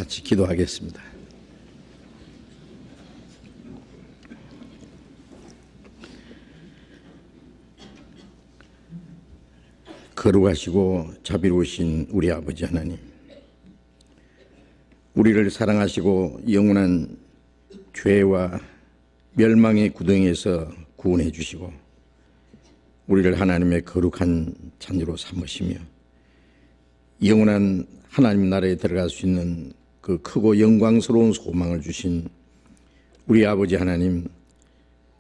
같이 기도하겠습니다. 거룩하시고 자비로우신 우리 아버지 하나님, 우리를 사랑하시고 영원한 죄와 멸망의 구덩이에서 구원해 주시고 우리를 하나님의 거룩한 자녀로 삼으시며 영원한 하나님 나라에 들어갈 수 있는 그 크고 영광스러운 소망을 주신 우리 아버지 하나님,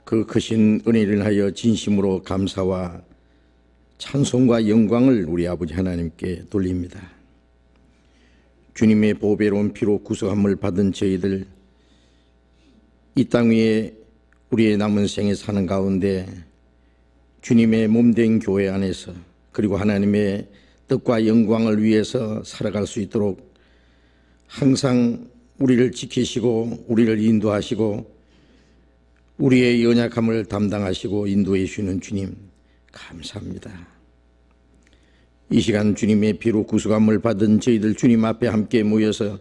그 크신 은혜를 하여 진심으로 감사와 찬송과 영광을 우리 아버지 하나님께 돌립니다. 주님의 보배로운 피로 구속함을 받은 저희들, 이 땅 위에 우리의 남은 생에 사는 가운데 주님의 몸된 교회 안에서, 그리고 하나님의 뜻과 영광을 위해서 살아갈 수 있도록 항상 우리를 지키시고 우리를 인도하시고 우리의 연약함을 담당하시고 인도해 주시는 주님, 감사합니다. 이 시간 주님의 피로 구속함을 받은 저희들 주님 앞에 함께 모여서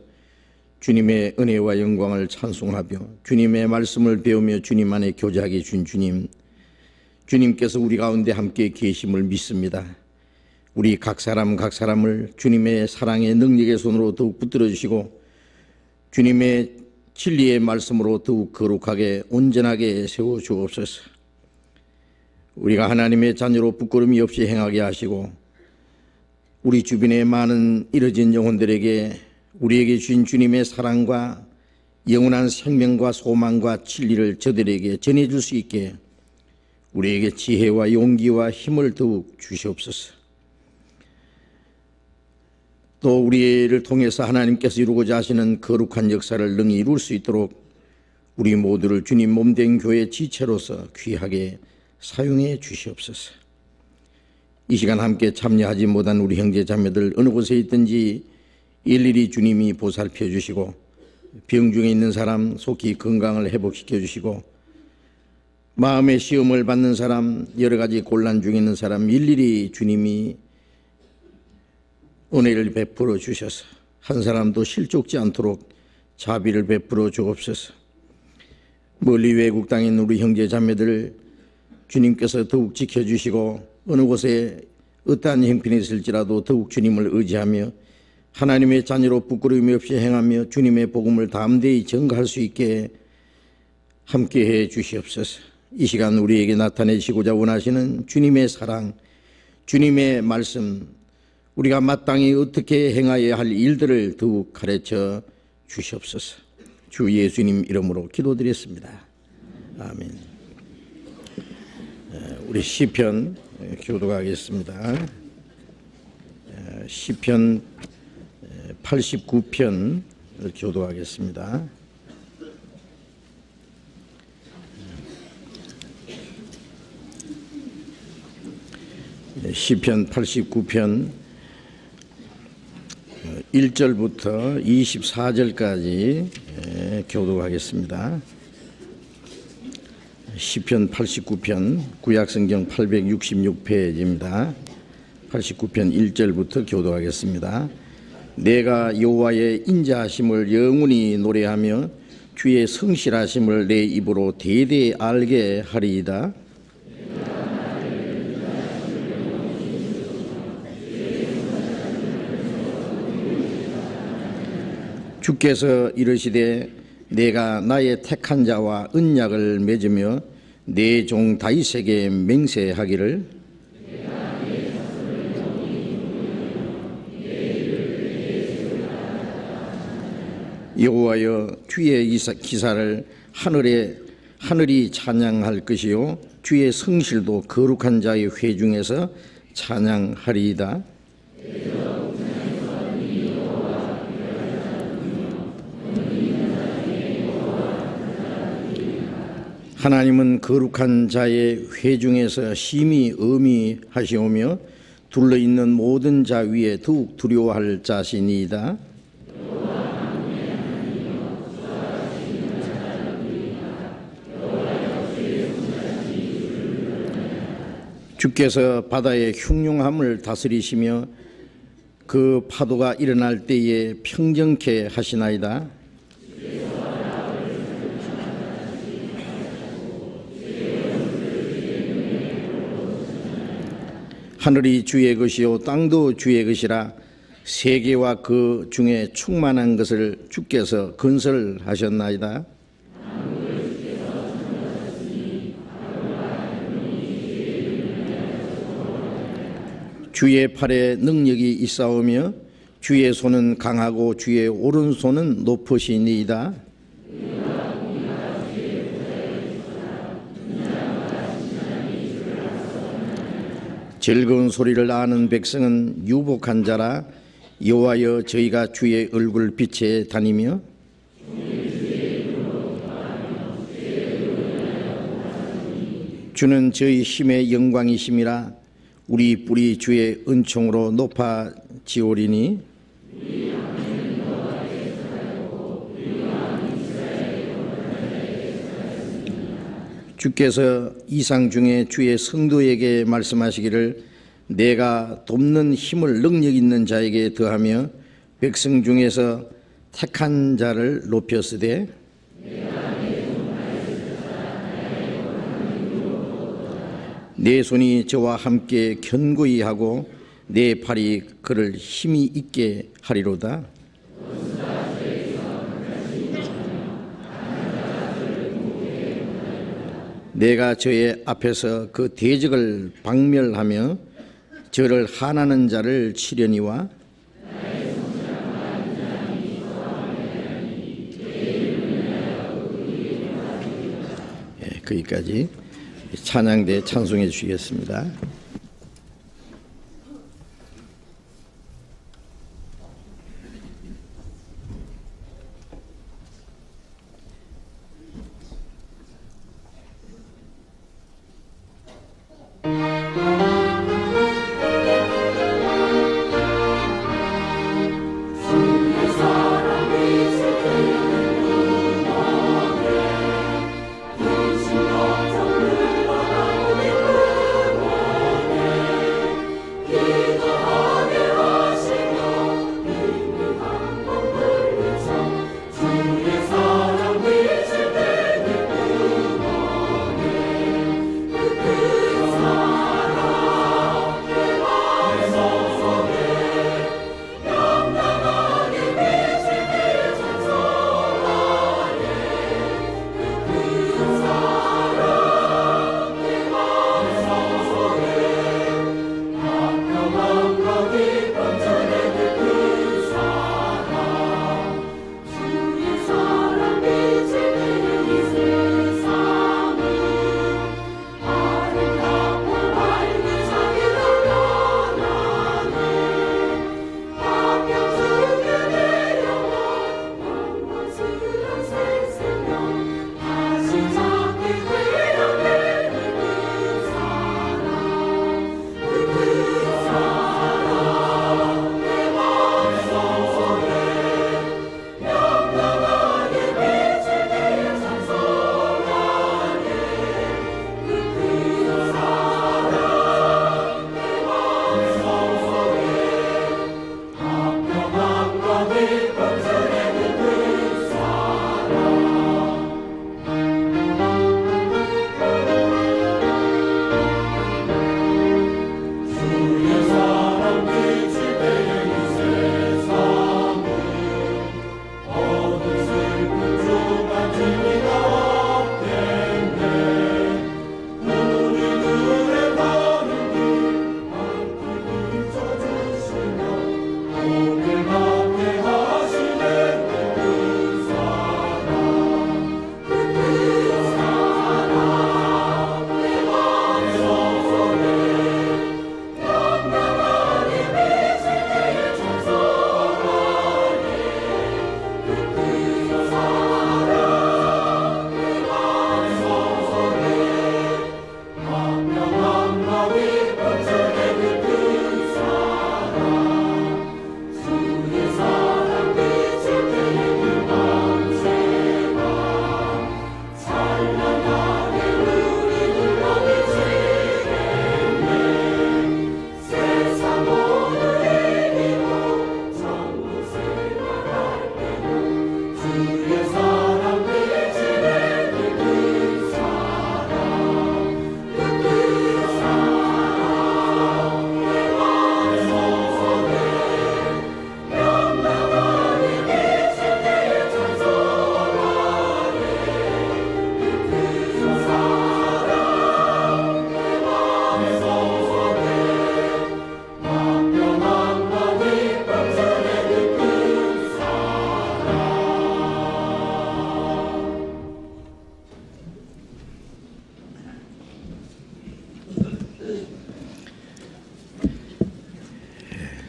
주님의 은혜와 영광을 찬송하며 주님의 말씀을 배우며 주님 안에 교제하게 준 주님, 주님께서 우리 가운데 함께 계심을 믿습니다. 우리 각 사람을 주님의 사랑의 능력의 손으로 더욱 붙들어 주시고 주님의 진리의 말씀으로 더욱 거룩하게 온전하게 세워 주옵소서. 우리가 하나님의 자녀로 부끄러움이 없이 행하게 하시고 우리 주변의 많은 잃어진 영혼들에게 우리에게 주신 주님의 사랑과 영원한 생명과 소망과 진리를 저들에게 전해줄 수 있게 우리에게 지혜와 용기와 힘을 더욱 주시옵소서. 또 우리를 통해서 하나님께서 이루고자 하시는 거룩한 역사를 능히 이룰 수 있도록 우리 모두를 주님 몸된 교회 지체로서 귀하게 사용해 주시옵소서. 이 시간 함께 참여하지 못한 우리 형제 자매들 어느 곳에 있든지 일일이 주님이 보살펴 주시고 병 중에 있는 사람 속히 건강을 회복시켜 주시고 마음의 시험을 받는 사람, 여러 가지 곤란 중에 있는 사람 일일이 주님이 은혜를 베풀어 주셔서 한 사람도 실족지 않도록 자비를 베풀어 주옵소서. 멀리 외국 땅에 있는 우리 형제 자매들 주님께서 더욱 지켜주시고 어느 곳에 어떠한 형편이 있을지라도 더욱 주님을 의지하며 하나님의 자녀로 부끄러움이 없이 행하며 주님의 복음을 담대히 전가할 수 있게 함께해 주시옵소서. 이 시간 우리에게 나타내시고자 원하시는 주님의 사랑, 주님의 말씀, 우리가 마땅히 어떻게 행하여야 할 일들을 더욱 가르쳐 주시옵소서. 주 예수님 이름으로 기도드렸습니다. 아멘. 우리 시편 교독하겠습니다. 시편 89편을 교독하겠습니다. 시편 89편 1절부터 24절까지 교독하겠습니다. 시편 89편 구약성경 866페이지입니다. 89편 1절부터 교독하겠습니다. 내가 여호와의 인자하심을 영원히 노래하며 주의 성실하심을 내 입으로 대대히 알게 하리이다. 주께서 이르시되 내가 나의 택한 자와 언약을 맺으며 내 종 다윗에게 맹세하기를 여호와여 주의 기사를 하늘이 찬양할 것이요 주의 성실도 거룩한 자의 회중에서 찬양하리이다. 하나님은 거룩한 자의 회중에서 심히 엄히하시오며 둘러있는 모든 자 위에 더욱 두려워할 자신이다. 주께서 바다의 흉흉함을 다스리시며 그 파도가 일어날 때에 평정케 하시나이다. 하늘이 주의 것이요 땅도 주의 것이라. 세계와 그 중에 충만한 것을 주께서 건설하셨나이다. 주의 팔에 능력이 있사오며 주의 손은 강하고 주의 오른손은 높으시니이다. 즐거운 소리를 아는 백성은 유복한 자라. 여호와여, 저희가 주의 얼굴 빛에 다니며 주는 저희 힘의 영광이심이라. 우리 뿔이 주의 은총으로 높아지오리니 주께서 이상 중에 주의 성도에게 말씀하시기를 내가 돕는 힘을 능력 있는 자에게 더하며 백성 중에서 택한 자를 높였으되 내 손이 저와 함께 견고히 하고 내 팔이 그를 힘이 있게 하리로다. 내가 저의 앞에서 그 대적을 박멸하며 저를 한하는 자를 치려니와 거기까지 찬양대 찬송해 주시겠습니다.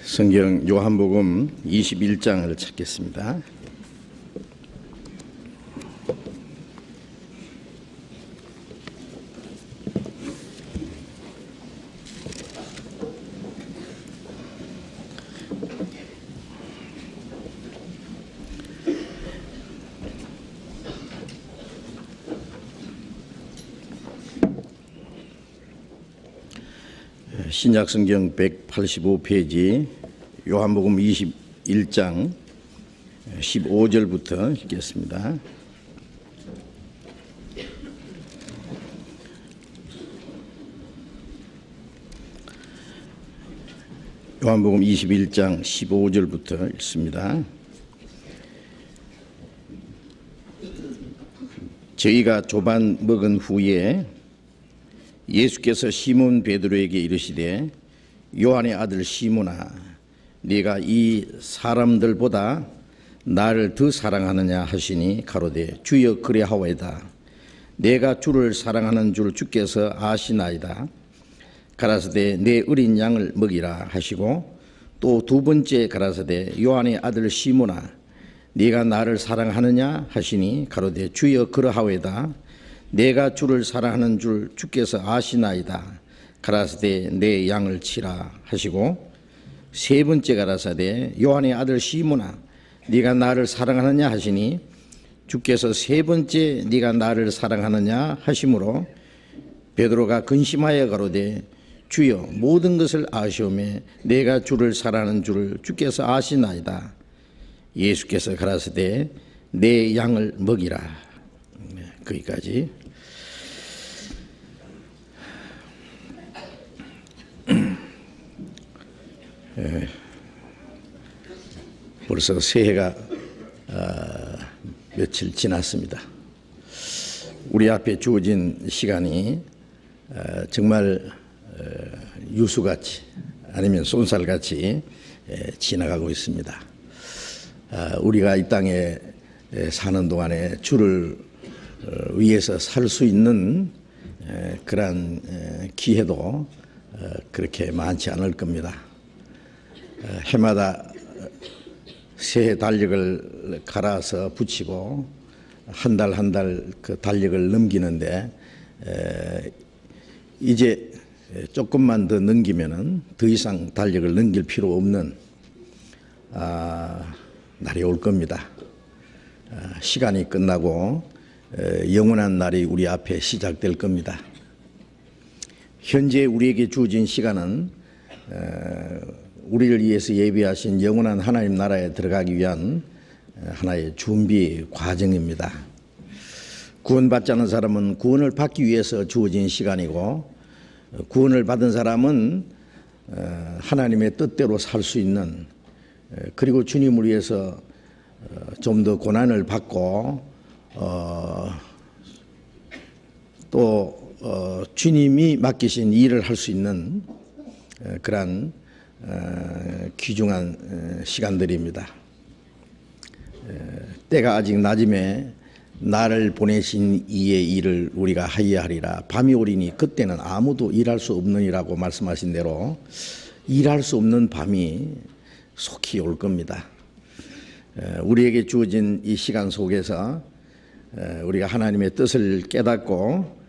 성경 요한복음 21장을 찾겠습니다. 신약성경 185페이지 요한복음 21장 15절부터 읽겠습니다. 요한복음 21장 15절부터 읽습니다. 저희가 조반 먹은 후에 예수께서 시몬 베드로에게 이르시되 요한의 아들 시몬아 네가 이 사람들보다 나를 더 사랑하느냐 하시니 가로되 주여 그리하오이다. 내가 주를 사랑하는 줄 주께서 아시나이다. 가라사대 내 어린 양을 먹이라 하시고 또 두 번째 가라사대 요한의 아들 시몬아 네가 나를 사랑하느냐 하시니 가로되 주여 그러하오이다. 내가 주를 사랑하는 줄 주께서 아시나이다. 가라사대 내 양을 치라 하시고 세 번째 가라사대 요한의 아들 시몬아 네가 나를 사랑하느냐 하시니 주께서 세 번째 네가 나를 사랑하느냐 하심으로 베드로가 근심하여 가로되 주여 모든 것을 아시오매 내가 주를 사랑하는 줄 주께서 아시나이다. 예수께서 가라사대 내 양을 먹이라. 거기까지. 벌써 새해가 며칠 지났습니다. 우리 앞에 주어진 시간이 정말 유수같이 아니면 쏜살같이 지나가고 있습니다. 우리가 이 땅에 사는 동안에 주를 위해서 살 수 있는 그러한 기회도 그렇게 많지 않을 겁니다. 해마다 새해 달력을 갈아서 붙이고 한 달 한 달 그 달력을 넘기는데 이제 조금만 더 넘기면은 더 이상 달력을 넘길 필요 없는 날이 올 겁니다. 시간이 끝나고 영원한 날이 우리 앞에 시작될 겁니다. 현재 우리에게 주어진 시간은 우리를 위해서 예비하신 영원한 하나님 나라에 들어가기 위한 하나의 준비 과정입니다. 구원받지 않은 사람은 구원을 받기 위해서 주어진 시간이고 구원을 받은 사람은 하나님의 뜻대로 살 수 있는 그리고 주님을 위해서 좀 더 고난을 받고 또 주님이 맡기신 일을 할 수 있는 그러한 귀중한 시간들입니다. 때가 아직 낮음에 나를 보내신 이의 일을 우리가 하여하리라. 밤이 오리니 그때는 아무도 일할 수 없느니라고 말씀하신 대로 일할 수 없는 밤이 속히 올 겁니다. 우리에게 주어진 이 시간 속에서 우리가 하나님의 뜻을 깨닫고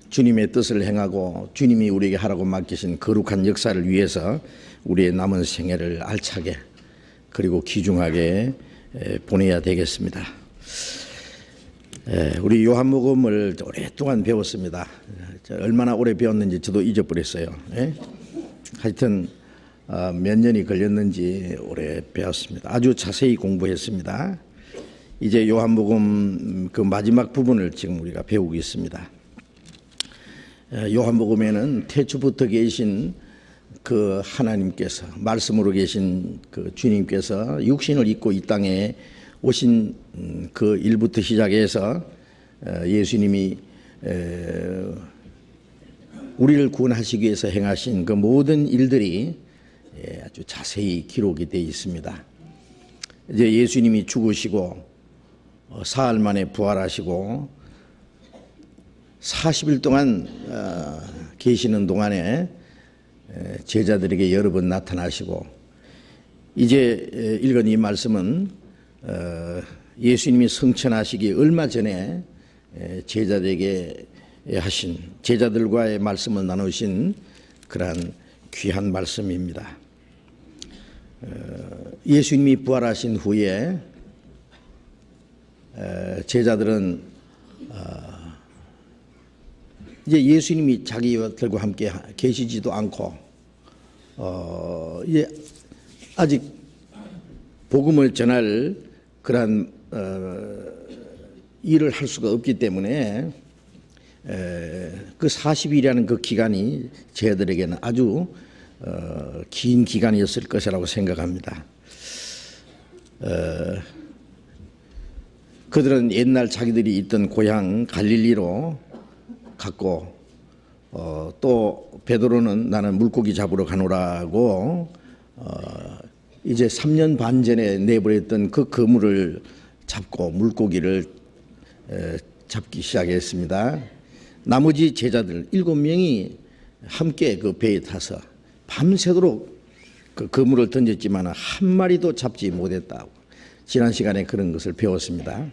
주님의 뜻을 행하고 주님이 우리에게 하라고 맡기신 거룩한 역사를 위해서 우리의 남은 생애를 알차게 그리고 귀중하게 보내야 되겠습니다. 우리 요한복음을 오랫동안 배웠습니다. 얼마나 오래 배웠는지 저도 잊어버렸어요. 하여튼 몇 년이 걸렸는지 오래 배웠습니다. 아주 자세히 공부했습니다. 이제 요한복음 그 마지막 부분을 지금 우리가 배우고 있습니다. 요한복음에는 태초부터 계신 그 하나님께서 말씀으로 계신 그 주님께서 육신을 입고 이 땅에 오신 그 일부터 시작해서 예수님이 우리를 구원하시기 위해서 행하신 그 모든 일들이 아주 자세히 기록이 되어 있습니다. 이제 예수님이 죽으시고 사흘 만에 부활하시고 40일 동안 계시는 동안에 제자들에게 여러 번 나타나시고 이제 읽은 이 말씀은 예수님이 성천하시기 얼마 전에 제자들에게 하신 제자들과의 말씀을 나누신 그러한 귀한 말씀입니다. 예수님이 부활하신 후에 제자들은 이제 예수님이 자기들과 함께 계시지도 않고 이제 아직 복음을 전할 그러한 일을 할 수가 없기 때문에 그 40일이라는 그 기간이 제자들에게는 아주 긴 기간이었을 것이라고 생각합니다. 그들은 옛날 자기들이 있던 고향 갈릴리로 갔고 또 베드로는 나는 물고기 잡으러 가노라고 이제 3년 반 전에 내버렸던 그 그물을 잡고 물고기를 잡기 시작했습니다. 나머지 제자들 7명이 함께 그 배에 타서 밤새도록 그 그물을 던졌지만 한 마리도 잡지 못했다고 지난 시간에 그런 것을 배웠습니다.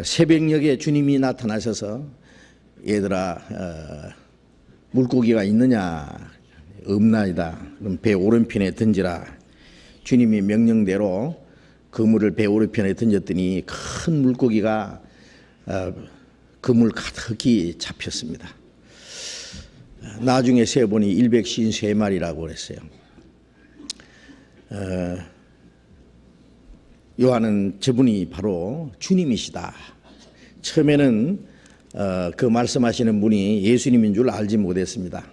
새벽녘에 주님이 나타나셔서 얘들아 물고기가 있느냐? 없나이다. 그럼 배 오른편에 던지라. 주님이 명령대로 그물을 배 오른편에 던졌더니 큰 물고기가 그물 가득히 잡혔습니다. 나중에 세보니 153마리라고 그랬어요. 요한은 저분이 바로 주님이시다. 처음에는 그 말씀하시는 분이 예수님인 줄 알지 못했습니다.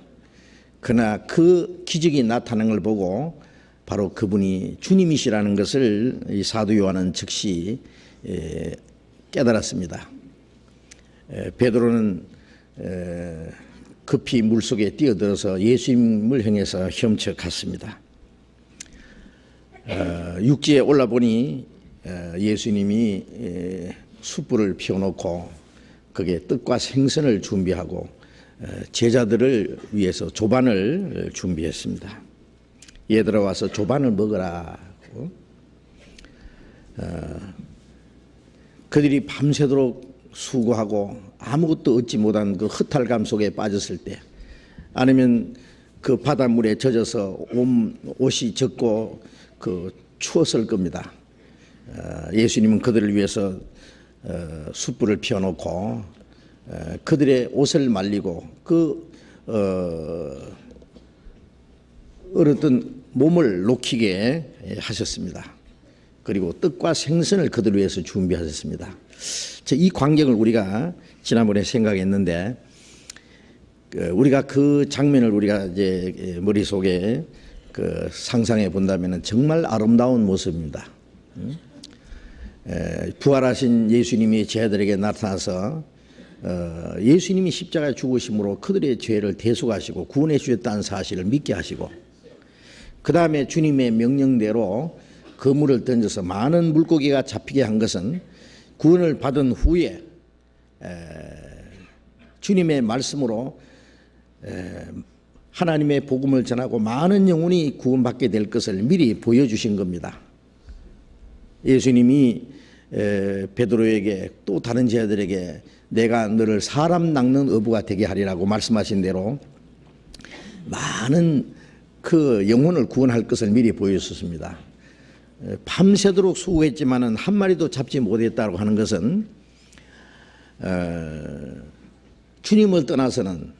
그러나 그 기적이 나타난 걸 보고 바로 그분이 주님이시라는 것을 이 사도 요한은 즉시 깨달았습니다. 베드로는 급히 물속에 뛰어들어서 예수님을 향해서 헤엄쳐 갔습니다. 육지에 올라보니 예수님이 숯불을 피워놓고 거기에 떡과 생선을 준비하고 제자들을 위해서 조반을 준비했습니다. 얘들아 와서 조반을 먹으라. 그들이 밤새도록 수고하고 아무것도 얻지 못한 그 허탈감 속에 빠졌을 때 아니면 그 바닷물에 젖어서 옷이 젖고 그 추웠을 겁니다. 예수님은 그들을 위해서 숯불을 피워놓고 그들의 옷을 말리고 그 얼었던 몸을 녹히게 하셨습니다. 그리고 떡과 생선을 그들 위해서 준비하셨습니다. 이 광경을 우리가 지난번에 생각했는데 우리가 그 장면을 우리가 이제 머릿속에 그 상상해 본다면 정말 아름다운 모습입니다. 부활하신 예수님이 제자들에게 나타나서 예수님이 십자가에 죽으심으로 그들의 죄를 대속하시고 구원해 주셨다는 사실을 믿게 하시고 그 다음에 주님의 명령대로 그물을 던져서 많은 물고기가 잡히게 한 것은 구원을 받은 후에 주님의 말씀으로 하나님의 복음을 전하고 많은 영혼이 구원받게 될 것을 미리 보여주신 겁니다. 예수님이 베드로에게 또 다른 제자들에게 내가 너를 사람 낚는 어부가 되게 하리라고 말씀하신 대로 많은 그 영혼을 구원할 것을 미리 보여줬습니다. 밤새도록 수고했지만은 한 마리도 잡지 못했다고 하는 것은 주님을 떠나서는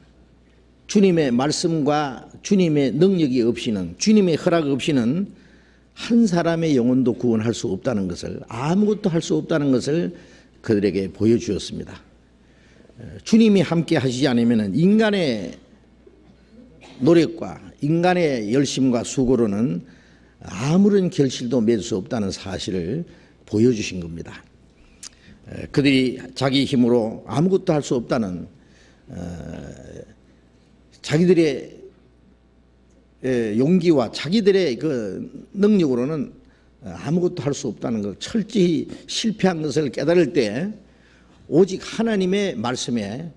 주님의 말씀과 주님의 능력이 없이는 주님의 허락 없이는 한 사람의 영혼도 구원할 수 없다는 것을 아무것도 할 수 없다는 것을 그들에게 보여주었습니다. 주님이 함께 하시지 않으면 인간의 노력과 인간의 열심과 수고로는 아무런 결실도 맺을 수 없다는 사실을 보여주신 겁니다. 그들이 자기 힘으로 아무것도 할 수 없다는 자기들의 용기와 자기들의 그 능력으로는 아무것도 할 수 없다는 것, 철저히 실패한 것을 깨달을 때 오직 하나님의 말씀에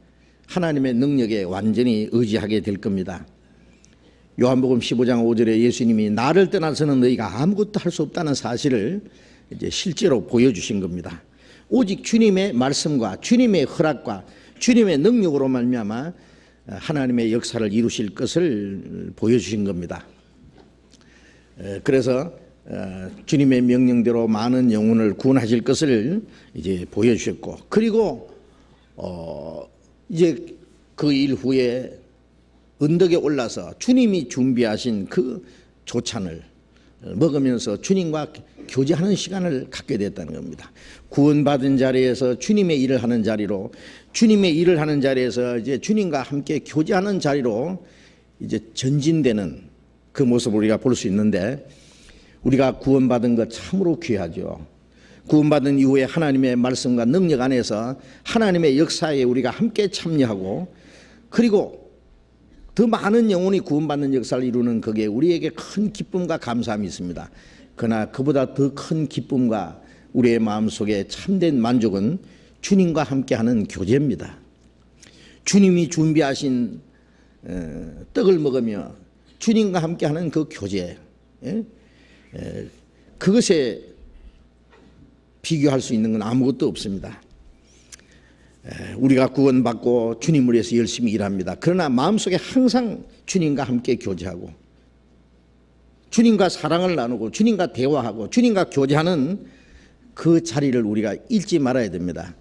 하나님의 능력에 완전히 의지하게 될 겁니다. 요한복음 15장 5절에 예수님이 나를 떠나서는 너희가 아무것도 할 수 없다는 사실을 이제 실제로 보여주신 겁니다. 오직 주님의 말씀과 주님의 허락과 주님의 능력으로 말미암아 하나님의 역사를 이루실 것을 보여주신 겁니다. 그래서 주님의 명령대로 많은 영혼을 구원하실 것을 이제 보여주셨고, 그리고 이제 그 일 후에 언덕에 올라서 주님이 준비하신 그 조찬을 먹으면서 주님과 교제하는 시간을 갖게 됐다는 겁니다. 구원받은 자리에서 주님의 일을 하는 자리로, 주님의 일을 하는 자리에서 이제 주님과 함께 교제하는 자리로 이제 전진되는 그 모습을 우리가 볼 수 있는데, 우리가 구원받은 것 참으로 귀하죠. 구원받은 이후에 하나님의 말씀과 능력 안에서 하나님의 역사에 우리가 함께 참여하고, 그리고 더 많은 영혼이 구원받는 역사를 이루는 그게 우리에게 큰 기쁨과 감사함이 있습니다. 그러나 그보다 더 큰 기쁨과 우리의 마음속에 참된 만족은 주님과 함께하는 교제입니다. 주님이 준비하신 떡을 먹으며 주님과 함께하는 그 교제, 그것에 비교할 수 있는 건 아무것도 없습니다. 우리가 구원받고 주님을 위해서 열심히 일합니다. 그러나 마음속에 항상 주님과 함께 교제하고, 주님과 사랑을 나누고, 주님과 대화하고, 주님과 교제하는 그 자리를 우리가 잊지 말아야 됩니다.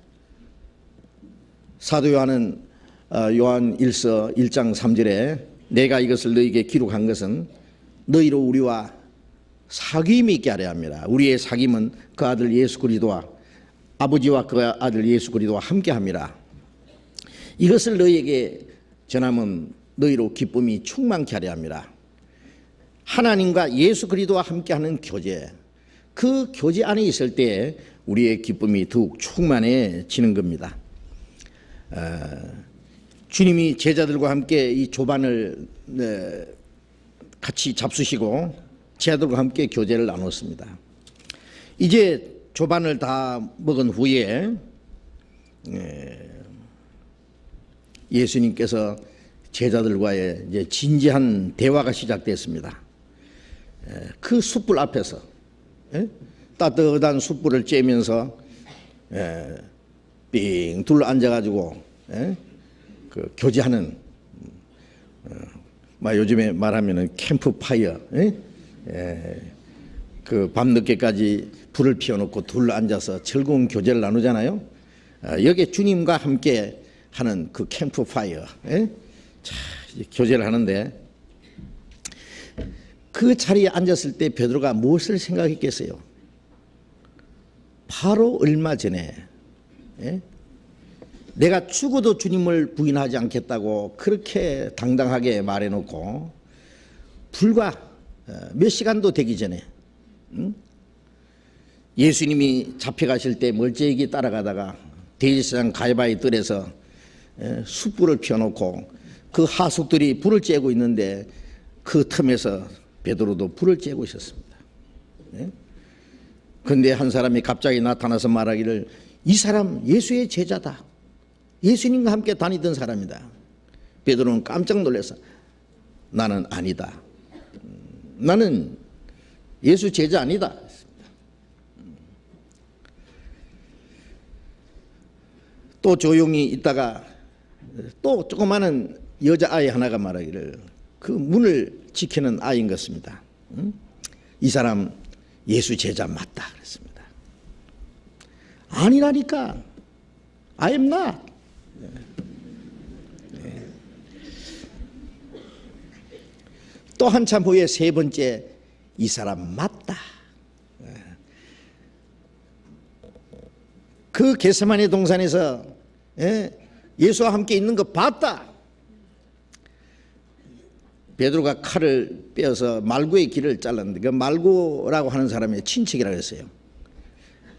사도 요한은 요한 1서 1장 3절에 내가 이것을 너희에게 기록한 것은 너희로 우리와 사귐이 있게 하려 합니다. 우리의 사귐은 그 아들 예수 그리스도와 아버지와 그 아들 예수 그리스도와 함께함이라. 이것을 너희에게 전하면 너희로 기쁨이 충만케 하려 합니다. 하나님과 예수 그리스도와 함께하는 교제, 그 교제 안에 있을 때 우리의 기쁨이 더욱 충만해지는 겁니다. 주님이 제자들과 함께 이 조반을 같이 잡수시고 제자들과 함께 교제를 나눴습니다. 이제 조반을 다 먹은 후에 예수님께서 제자들과의 이제 진지한 대화가 시작됐습니다. 그 숯불 앞에서 따뜻한 숯불을 쬐면서 삥 둘러 앉아가지고 그 교제하는, 요즘에 말하면은 캠프파이어, 그 밤늦게까지 불을 피워놓고 둘러 앉아서 즐거운 교제를 나누잖아요. 여기에 주님과 함께 하는 그 캠프파이어, 교제를 하는데, 그 자리에 앉았을 때 베드로가 무엇을 생각했겠어요? 바로 얼마 전에 내가 죽어도 주님을 부인하지 않겠다고 그렇게 당당하게 말해놓고 불과 몇 시간도 되기 전에 예수님이 잡혀가실 때 멀찍이 따라가다가 대제사장 가야바의 뜰에서 숯불을 피워놓고 그 하숙들이 불을 쬐고 있는데 그 틈에서 베드로도 불을 쬐고 있었습니다. 그런데 한 사람이 갑자기 나타나서 말하기를 이 사람 예수의 제자다. 예수님과 함께 다니던 사람이다. 베드로는 깜짝 놀라서 나는 아니다. 나는 예수 제자 아니다. 또 조용히 있다가 또 조그마한 여자아이 하나가 말하기를 그 문을 지키는 아이인 것입니다. 이 사람 예수 제자 맞다 그랬습니다. 아니라니까. I am not. 또 한참 후에 세 번째 이 사람 맞다. 그 겟세마네 동산에서 예수와 함께 있는 거 봤다. 베드로가 칼을 빼어서 말구의 길을 잘랐는데 그 말구라고 하는 사람의 친척이라고 했어요.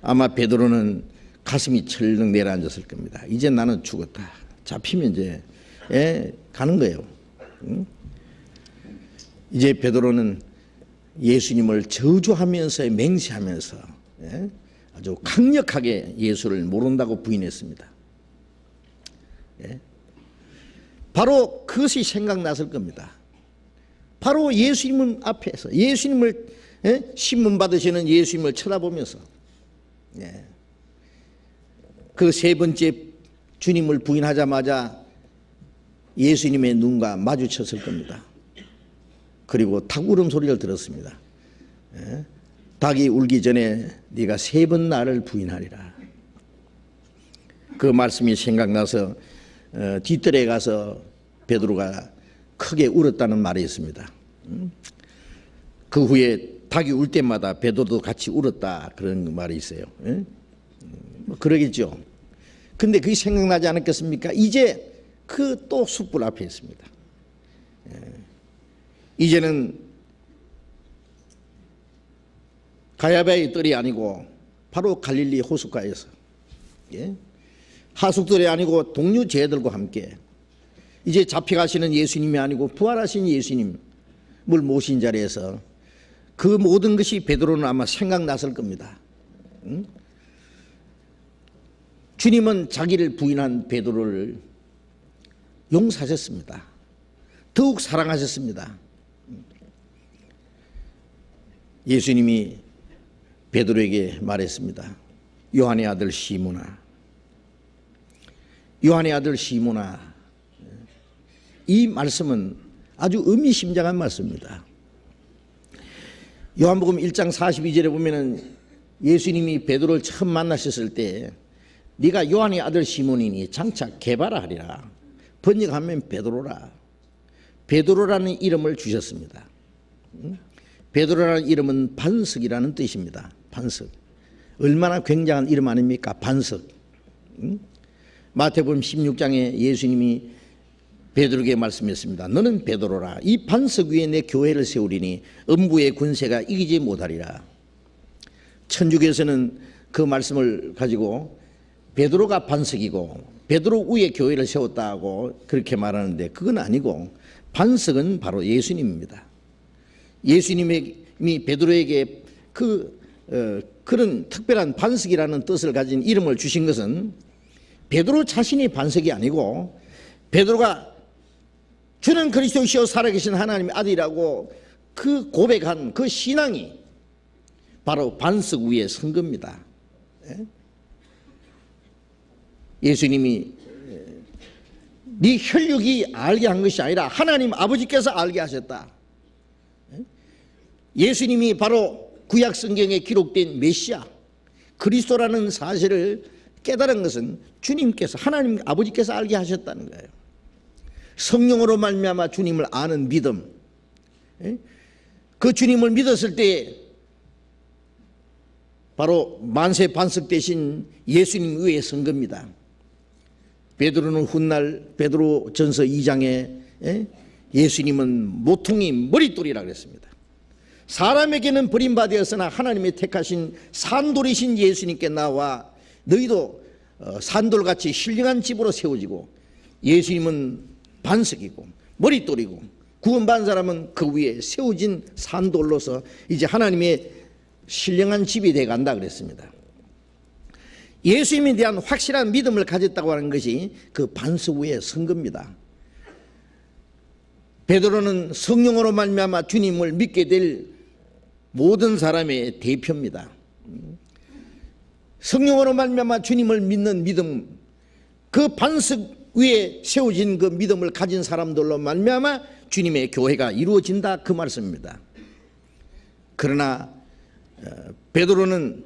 아마 베드로는 가슴이 철렁 내려앉았을 겁니다. 이제 나는 죽었다. 잡히면 이제 가는 거예요. 이제 베드로는 예수님을 저주하면서 맹세하면서 아주 강력하게 예수를 모른다고 부인했습니다. 바로 그것이 생각났을 겁니다. 바로 예수님 앞에서 예수님을 신문 받으시는 예수님을 쳐다보면서 그 세 번째 주님을 부인하자마자 예수님의 눈과 마주쳤을 겁니다. 그리고 닭 울음소리를 들었습니다. 닭이 울기 전에 네가 세 번 나를 부인하리라. 그 말씀이 생각나서 뒤뜰에 가서 베드로가 크게 울었다는 말이 있습니다. 그 후에 닭이 울 때마다 베드로도 같이 울었다 그런 말이 있어요. 뭐 그러겠죠. 근데 그게 생각나지 않았겠습니까? 이제 그 또 숯불 앞에 있습니다. 이제는 가야바의 뜰이 아니고 바로 갈릴리 호숫가에서 하숙들이 아니고 동료 제들과 함께 이제 잡혀가시는 예수님이 아니고 부활하신 예수님을 모신 자리에서 그 모든 것이 베드로는 아마 생각났을 겁니다. 주님은 자기를 부인한 베드로를 용서하셨습니다. 더욱 사랑하셨습니다. 예수님이 베드로에게 말했습니다. 요한의 아들 시몬아, 요한의 아들 시몬아. 이 말씀은 아주 의미심장한 말씀입니다. 요한복음 1장 42절에 보면은 예수님이 베드로를 처음 만나셨을 때 네가 요한의 아들 시몬이니 장차 게바라 하리라. 번역하면 베드로라. 베드로라는 이름을 주셨습니다. 베드로라는 이름은 반석이라는 뜻입니다. 반석. 얼마나 굉장한 이름 아닙니까? 반석. 마태복음 16장에 예수님이 베드로에게 말씀했습니다. 너는 베드로라. 이 반석 위에 내 교회를 세우리니 음부의 군세가 이기지 못하리라. 천주교에서는 그 말씀을 가지고 베드로가 반석이고 베드로 위에 교회를 세웠다고 그렇게 말하는데 그건 아니고 반석은 바로 예수님입니다. 예수님이 베드로에게 그런 특별한 반석이라는 뜻을 가진 이름을 주신 것은 베드로 자신이 반석이 아니고 베드로가 주는 그리스도시요 살아계신 하나님의 아들이라고 그 고백한 그 신앙이 바로 반석 위에 선 겁니다. 예수님이 네 혈육이 알게 한 것이 아니라 하나님 아버지께서 알게 하셨다. 예수님이 바로 구약 성경에 기록된 메시아 그리스도라는 사실을 깨달은 것은 주님께서 하나님 아버지께서 알게 하셨다는 거예요. 성령으로 말미암아 주님을 아는 믿음, 그 주님을 믿었을 때 바로 만세 반석 대신 예수님 위에 선 겁니다. 베드로는 훗날 베드로전서 2장에 예수님은 모퉁이 머릿돌이라 그랬습니다. 사람에게는 버림받았으나 하나님의 택하신 산돌이신 예수님께 나와 너희도 산돌같이 신령한 집으로 세워지고 예수님은 반석이고 머릿돌이고 구원받은 사람은 그 위에 세워진 산돌로서 이제 하나님의 신령한 집이 되어간다 그랬습니다. 예수님에 대한 확실한 믿음을 가졌다고 하는 것이 그 반석 위에 선 겁니다. 베드로는 성령으로 말미암아 주님을 믿게 될 모든 사람의 대표입니다. 성령으로 말미암아 주님을 믿는 믿음, 그 반석 위에 세워진 그 믿음을 가진 사람들로 말미암아 주님의 교회가 이루어진다 그 말씀입니다. 그러나 베드로는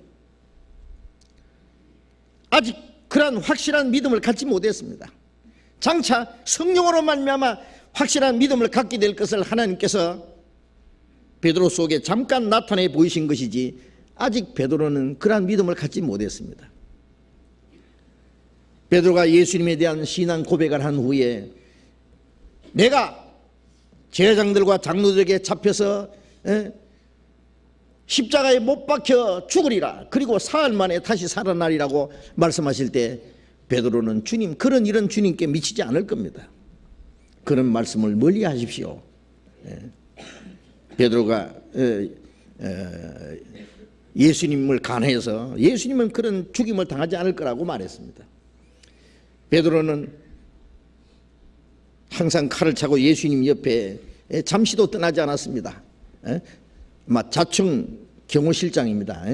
아직 그러한 확실한 믿음을 갖지 못했습니다. 장차 성령으로 말미암아 확실한 믿음을 갖게 될 것을 하나님께서 베드로 속에 잠깐 나타내 보이신 것이지 아직 베드로는 그러한 믿음을 갖지 못했습니다. 베드로가 예수님에 대한 신앙 고백을 한 후에 내가 제사장들과 장로들에게 잡혀서 십자가에 못 박혀 죽으리라. 그리고 사흘 만에 다시 살아나리라고 말씀하실 때 베드로는 주님, 그런 일은 주님께 미치지 않을 겁니다. 그런 말씀을 멀리 하십시오. 베드로가 예수님을 간해서 예수님은 그런 죽임을 당하지 않을 거라고 말했습니다. 베드로는 항상 칼을 차고 예수님 옆에 잠시도 떠나지 않았습니다. 자충 경호실장입니다.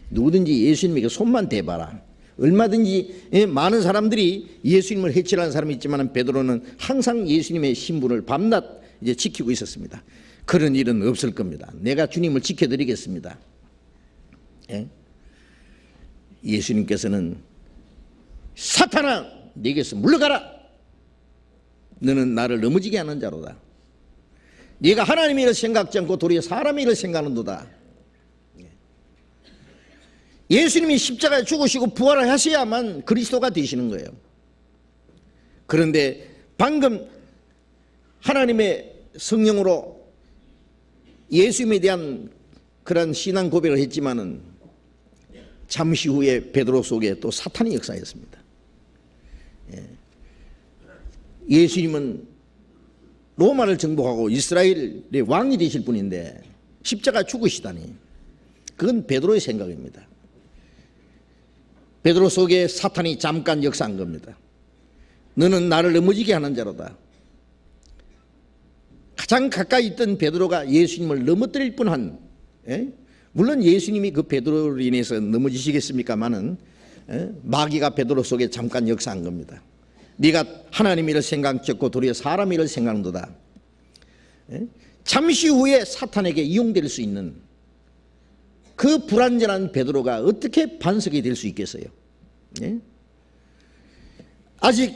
누구든지 예수님에게 손만 대봐라. 얼마든지 많은 사람들이 예수님을 해치려는 사람이 있지만 베드로는 항상 예수님의 신분을 밤낮 지키고 있었습니다. 그런 일은 없을 겁니다. 내가 주님을 지켜드리겠습니다. 예수님께서는 사탄아 네게서 물러가라. 너는 나를 넘어지게 하는 자로다. 네가 하나님의 일을 생각지 않고 도리어 사람의 일을 생각하는도다. 예수님이 십자가에 죽으시고 부활을 하셔야만 그리스도가 되시는 거예요. 그런데 방금 하나님의 성령으로 예수님에 대한 그런 신앙 고백을 했지만은 잠시 후에 베드로 속에 또 사탄이 역사했습니다. 예수님은 로마를 정복하고 이스라엘의 왕이 되실 분인데 십자가 죽으시다니, 그건 베드로의 생각입니다. 베드로 속에 사탄이 잠깐 역사한 겁니다. 너는 나를 넘어지게 하는 자로다. 가장 가까이 있던 베드로가 예수님을 넘어뜨릴 뻔한, 물론 예수님이 그 베드로로 인해서 넘어지시겠습니까마는 마귀가 베드로 속에 잠깐 역사한 겁니다. 네가 하나님 일을 생각지 않고 도리어 사람 일을 생각한도다. 잠시 후에 사탄에게 이용될 수 있는 그 불완전한 베드로가 어떻게 반석이 될 수 있겠어요? 아직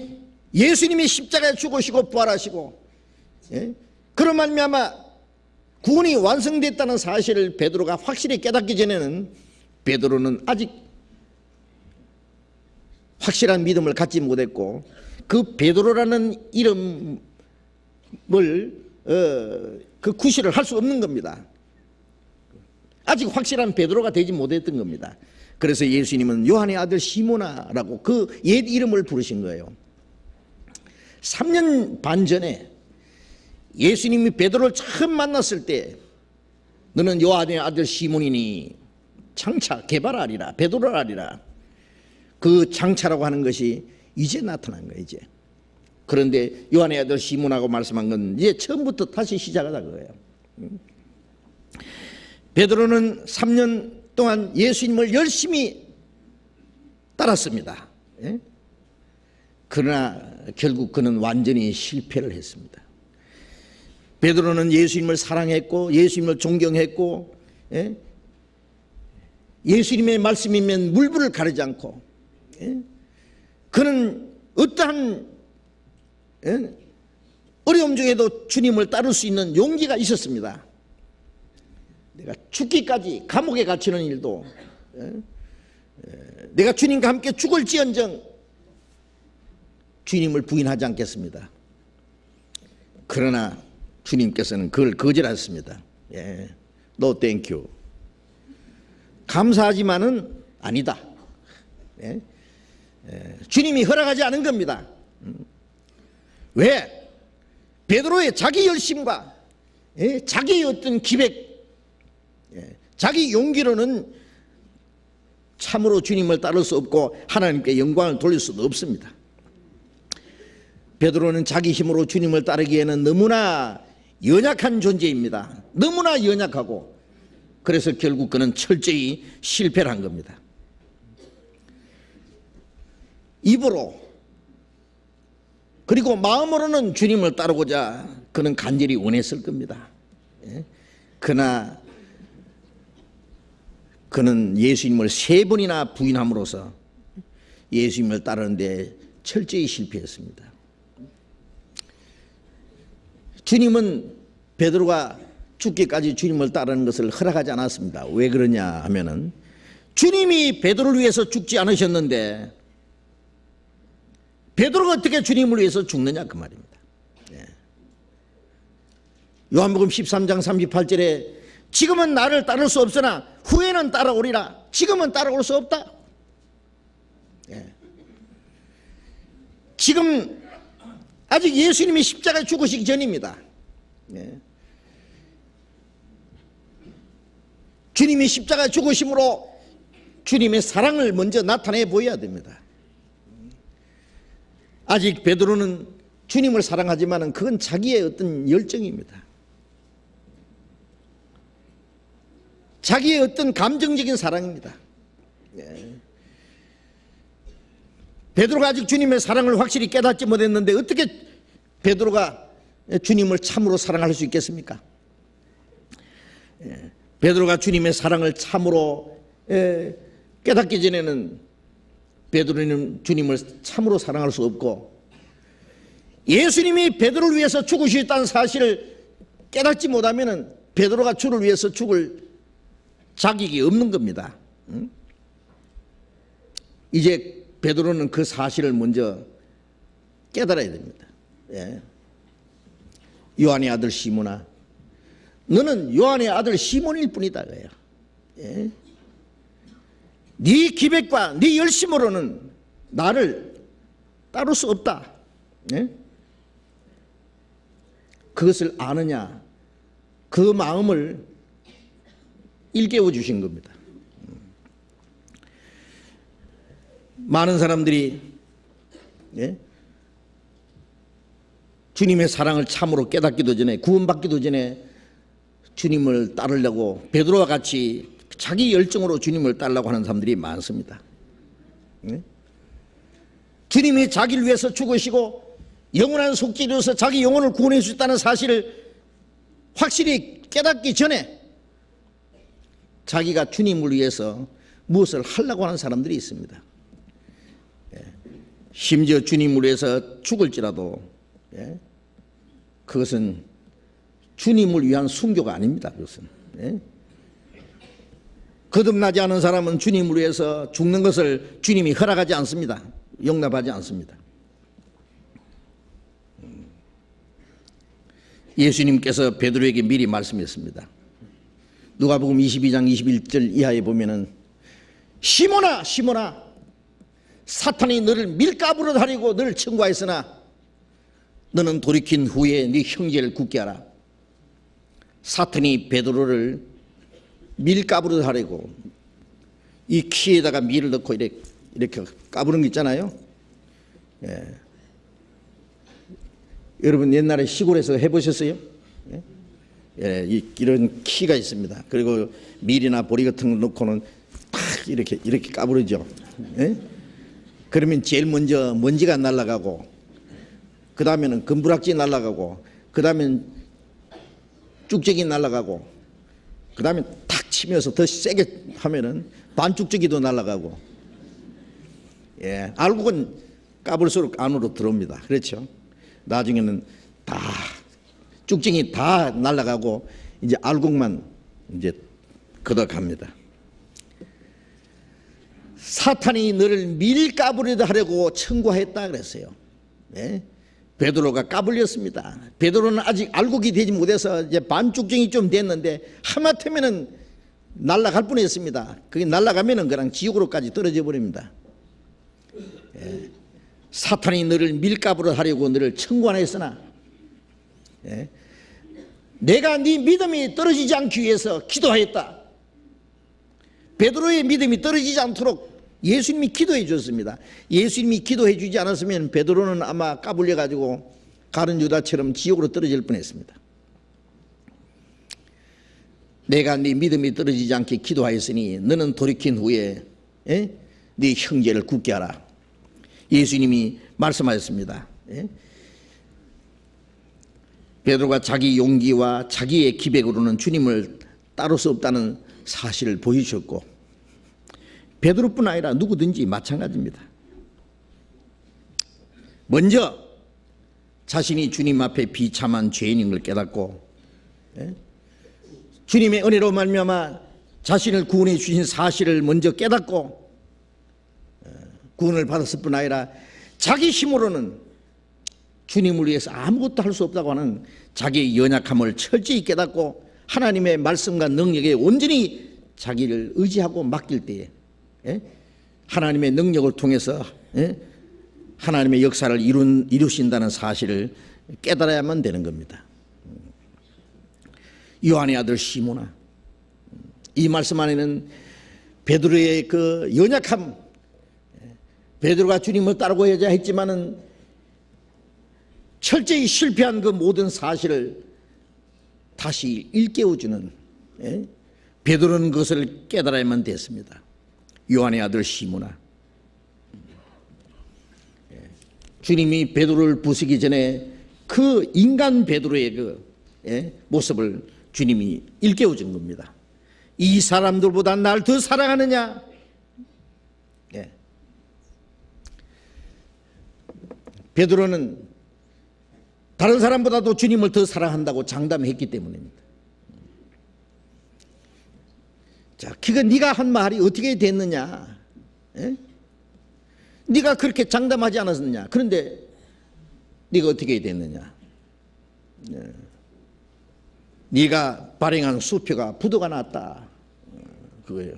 예수님이 십자가에 죽으시고 부활하시고 그런 말미암아 구원이 완성됐다는 사실을 베드로가 확실히 깨닫기 전에는 베드로는 아직 확실한 믿음을 갖지 못했고 그 베드로라는 이름을 그 구실을 할 수 없는 겁니다. 아직 확실한 베드로가 되지 못했던 겁니다. 그래서 예수님은 요한의 아들 시모나라고 그 옛 이름을 부르신 거예요. 3년 반 전에 예수님이 베드로를 처음 만났을 때 너는 요한의 아들 시몬이니 장차 개발하리라, 베드로라리라. 그 장차라고 하는 것이 이제 나타난 거예요. 이제. 그런데 요한의 아들 시몬하고 말씀한 건 이제 처음부터 다시 시작하다 그거예요. 베드로는 3년 동안 예수님을 열심히 따랐습니다. 그러나 결국 그는 완전히 실패를 했습니다. 베드로는 예수님을 사랑했고 예수님을 존경했고 예수님의 말씀이면 물불을 가리지 않고 그는 어떠한 어려움 중에도 주님을 따를 수 있는 용기가 있었습니다. 내가 죽기까지 감옥에 갇히는 일도 내가 주님과 함께 죽을지언정 주님을 부인하지 않겠습니다. 그러나 주님께서는 그걸 거절하셨습니다. No thank you. 감사하지만은 아니다. 주님이 허락하지 않은 겁니다. 왜? 베드로의 자기 열심과 자기의 어떤 기백, 자기 용기로는 참으로 주님을 따를 수 없고 하나님께 영광을 돌릴 수도 없습니다. 베드로는 자기 힘으로 주님을 따르기에는 너무나 연약한 존재입니다. 너무나 연약하고 그래서 결국 그는 철저히 실패를 한 겁니다. 입으로 그리고 마음으로는 주님을 따르고자 그는 간절히 원했을 겁니다. 그러나 그는 예수님을 3번이나 부인함으로써 예수님을 따르는데 철저히 실패했습니다. 주님은 베드로가 죽기까지 주님을 따르는 것을 허락하지 않았습니다. 왜 그러냐 하면은 주님이 베드로를 위해서 죽지 않으셨는데 베드로가 어떻게 주님을 위해서 죽느냐 그 말입니다. 요한복음 13장 38절에 지금은 나를 따를 수 없으나 후에는 따라오리라. 지금은 따라올 수 없다. 지금 아직 예수님이 십자가에 죽으시기 전입니다. 주님이 십자가에 죽으심으로 주님의 사랑을 먼저 나타내 보여야 됩니다. 아직 베드로는 주님을 사랑하지만은 그건 자기의 어떤 열정입니다. 자기의 어떤 감정적인 사랑입니다. 베드로가 아직 주님의 사랑을 확실히 깨닫지 못했는데 어떻게 베드로가 주님을 참으로 사랑할 수 있겠습니까? 베드로가 주님의 사랑을 참으로 깨닫기 전에는 베드로는 주님을 참으로 사랑할 수 없고, 예수님이 베드로를 위해서 죽으셨다는 사실을 깨닫지 못하면 베드로가 주를 위해서 죽을 자격이 없는 겁니다. 이제 베드로는 그 사실을 먼저 깨달아야 됩니다. 요한의 아들 시몬아, 너는 요한의 아들 시몬일 뿐이다. 네 기백과 네 열심으로는 나를 따를 수 없다. 그것을 아느냐? 그 마음을 일깨워 주신 겁니다. 많은 사람들이 주님의 사랑을 참으로 깨닫기도 전에, 구원받기도 전에 주님을 따르려고 베드로와 같이 자기 열정으로 주님을 따르려고 하는 사람들이 많습니다. 주님이 자기를 위해서 죽으시고 영원한 속죄로서 자기 영혼을 구원해 주셨다는 사실을 확실히 깨닫기 전에 자기가 주님을 위해서 무엇을 하려고 하는 사람들이 있습니다. 심지어 주님을 위해서 죽을지라도 그것은 주님을 위한 순교가 아닙니다. 그것은 거듭나지 않은 사람은 주님을 위해서 죽는 것을 주님이 허락하지 않습니다. 용납하지 않습니다. 예수님께서 베드로에게 미리 말씀했습니다. 누가복음 22장 21절 이하에 보면은, 시몬아 시몬아, 사탄이 너를 밀가부로 다리고 너를 청구하였으나 너는 돌이킨 후에 네 형제를 굳게 하라. 사탄이 베드로를 밀가부로 다리고 이 키에다가 밀을 넣고 이렇게 까부는 거 있잖아요. 여러분 옛날에 시골에서 해보셨어요? 이런 키가 있습니다. 그리고 밀이나 보리 같은 걸 넣고는 탁 이렇게 까부르죠. 그러면 제일 먼저 먼지가 날아가고, 그 다음에는 금부락지 날아가고, 그 다음엔 쭉저기 날아가고, 그 다음에 탁 치면서 더 세게 하면은 반쭉저기도 날아가고, 알곡은 까불수록 안으로 들어옵니다. 그렇죠? 나중에는 다 쭉정이 다 날아가고 이제 알곡만 이제 걷어갑니다. 사탄이 너를 밀가부리다 하려고 청구했다 그랬어요. 베드로가 까불렸습니다. 베드로는 아직 알곡이 되지 못해서 이제 반쭉정이 좀 됐는데 하마터면은 날아갈 뻔했습니다. 그게 날아가면은 그냥 지옥으로까지 떨어져 버립니다. 사탄이 너를 밀가부로 하려고 너를 청구하였으나 내가 네 믿음이 떨어지지 않기 위해서 기도하였다. 베드로의 믿음이 떨어지지 않도록 예수님이 기도해 줬습니다. 예수님이 기도해 주지 않았으면 베드로는 아마 까불려 가지고 가룟 유다처럼 지옥으로 떨어질 뻔했습니다. 내가 네 믿음이 떨어지지 않게 기도하였으니 너는 돌이킨 후에 네 형제를 굳게 하라. 예수님이 말씀하셨습니다. 베드로가 자기 용기와 자기의 기백으로는 주님을 따를 수 없다는 사실을 보여주셨고, 베드로뿐 아니라 누구든지 마찬가지입니다. 먼저 자신이 주님 앞에 비참한 죄인인 걸 깨닫고 주님의 은혜로 말미암아 자신을 구원해 주신 사실을 먼저 깨닫고 구원을 받았을 뿐 아니라 자기 힘으로는 주님을 위해서 아무것도 할 수 없다고 하는 자기의 연약함을 철저히 깨닫고 하나님의 말씀과 능력에 온전히 자기를 의지하고 맡길 때에 하나님의 능력을 통해서 하나님의 역사를 이루신다는 사실을 깨달아야만 되는 겁니다. 요한의 아들 시몬아, 이 말씀 안에는 베드로의 그 연약함, 베드로가 주님을 따르고자 했지만은 철저히 실패한 그 모든 사실을 다시 일깨워주는, 베드로는 그것을 깨달아야만 됐습니다. 요한의 아들 시몬아, 주님이 베드로를 부수기 전에 그 인간 베드로의 그 모습을 주님이 일깨워준 겁니다. 이 사람들보다 날 더 사랑하느냐? 베드로는 다른 사람보다도 주님을 더 사랑한다고 장담했기 때문입니다. 자, 그거 네가 한 말이 어떻게 됐느냐? 네가 그렇게 장담하지 않았느냐? 그런데 네가 어떻게 됐느냐? 네가 발행한 수표가 부도가 났다. 그거예요.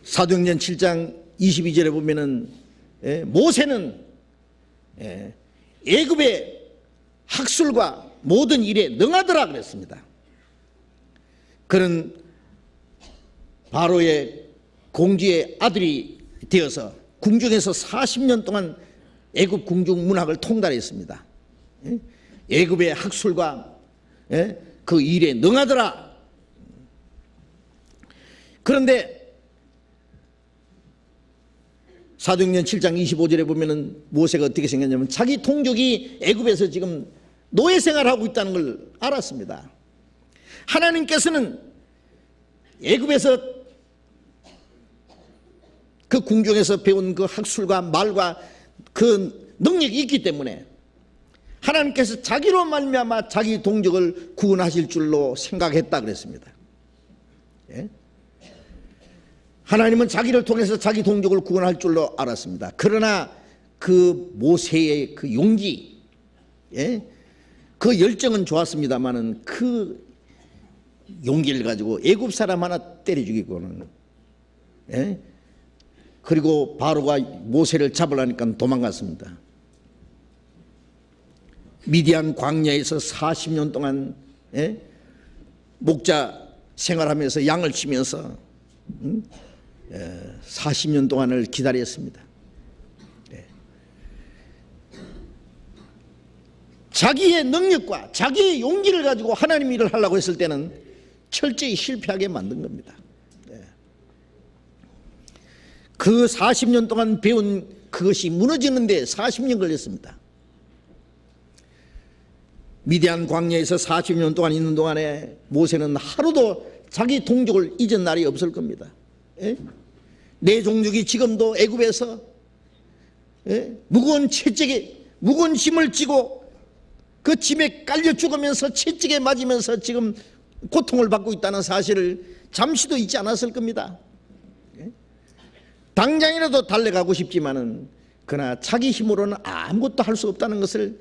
사도행전 7장 22절에 보면은 모세는 애굽의 학술과 모든 일에 능하더라 그랬습니다. 그는 바로의 공주의 아들이 되어서 궁중에서 40년 동안 애굽 궁중 문학을 통달했습니다. 애굽의 학술과 그 일에 능하더라. 그런데 사도행전 7장 25절에 보면은 모세가 어떻게 생겼냐면 자기 동족이 애굽에서 지금 노예 생활하고 있다는 걸 알았습니다. 하나님께서는 애굽에서 그 궁중에서 배운 그 학술과 말과 그 능력이 있기 때문에 하나님께서 자기로 말미암아 자기 동족을 구원하실 줄로 생각했다 그랬습니다. 하나님은 자기를 통해서 자기 동족을 구원할 줄로 알았습니다. 그러나 그 모세의 그 용기, 그 열정은 좋았습니다만은 그 용기를 가지고 애굽 사람 하나 때려 죽이고는, 그리고 바로가 모세를 잡으려니까 도망갔습니다. 미디안 광야에서 40년 동안 목자 생활하면서 양을 치면서 40년 동안을 기다렸습니다. 자기의 능력과 자기의 용기를 가지고 하나님 일을 하려고 했을 때는 철저히 실패하게 만든 겁니다. 그 40년 동안 배운 그것이 무너지는데 40년 걸렸습니다. 미디안 광야에서 40년 동안 있는 동안에 모세는 하루도 자기 동족을 잊은 날이 없을 겁니다. 내 종족이 지금도 애굽에서 무거운 채찍에 무거운 짐을 지고 그 짐에 깔려 죽으면서 채찍에 맞으면서 지금 고통을 받고 있다는 사실을 잠시도 잊지 않았을 겁니다. 당장이라도 달려가고 싶지만은 그러나 자기 힘으로는 아무것도 할 수 없다는 것을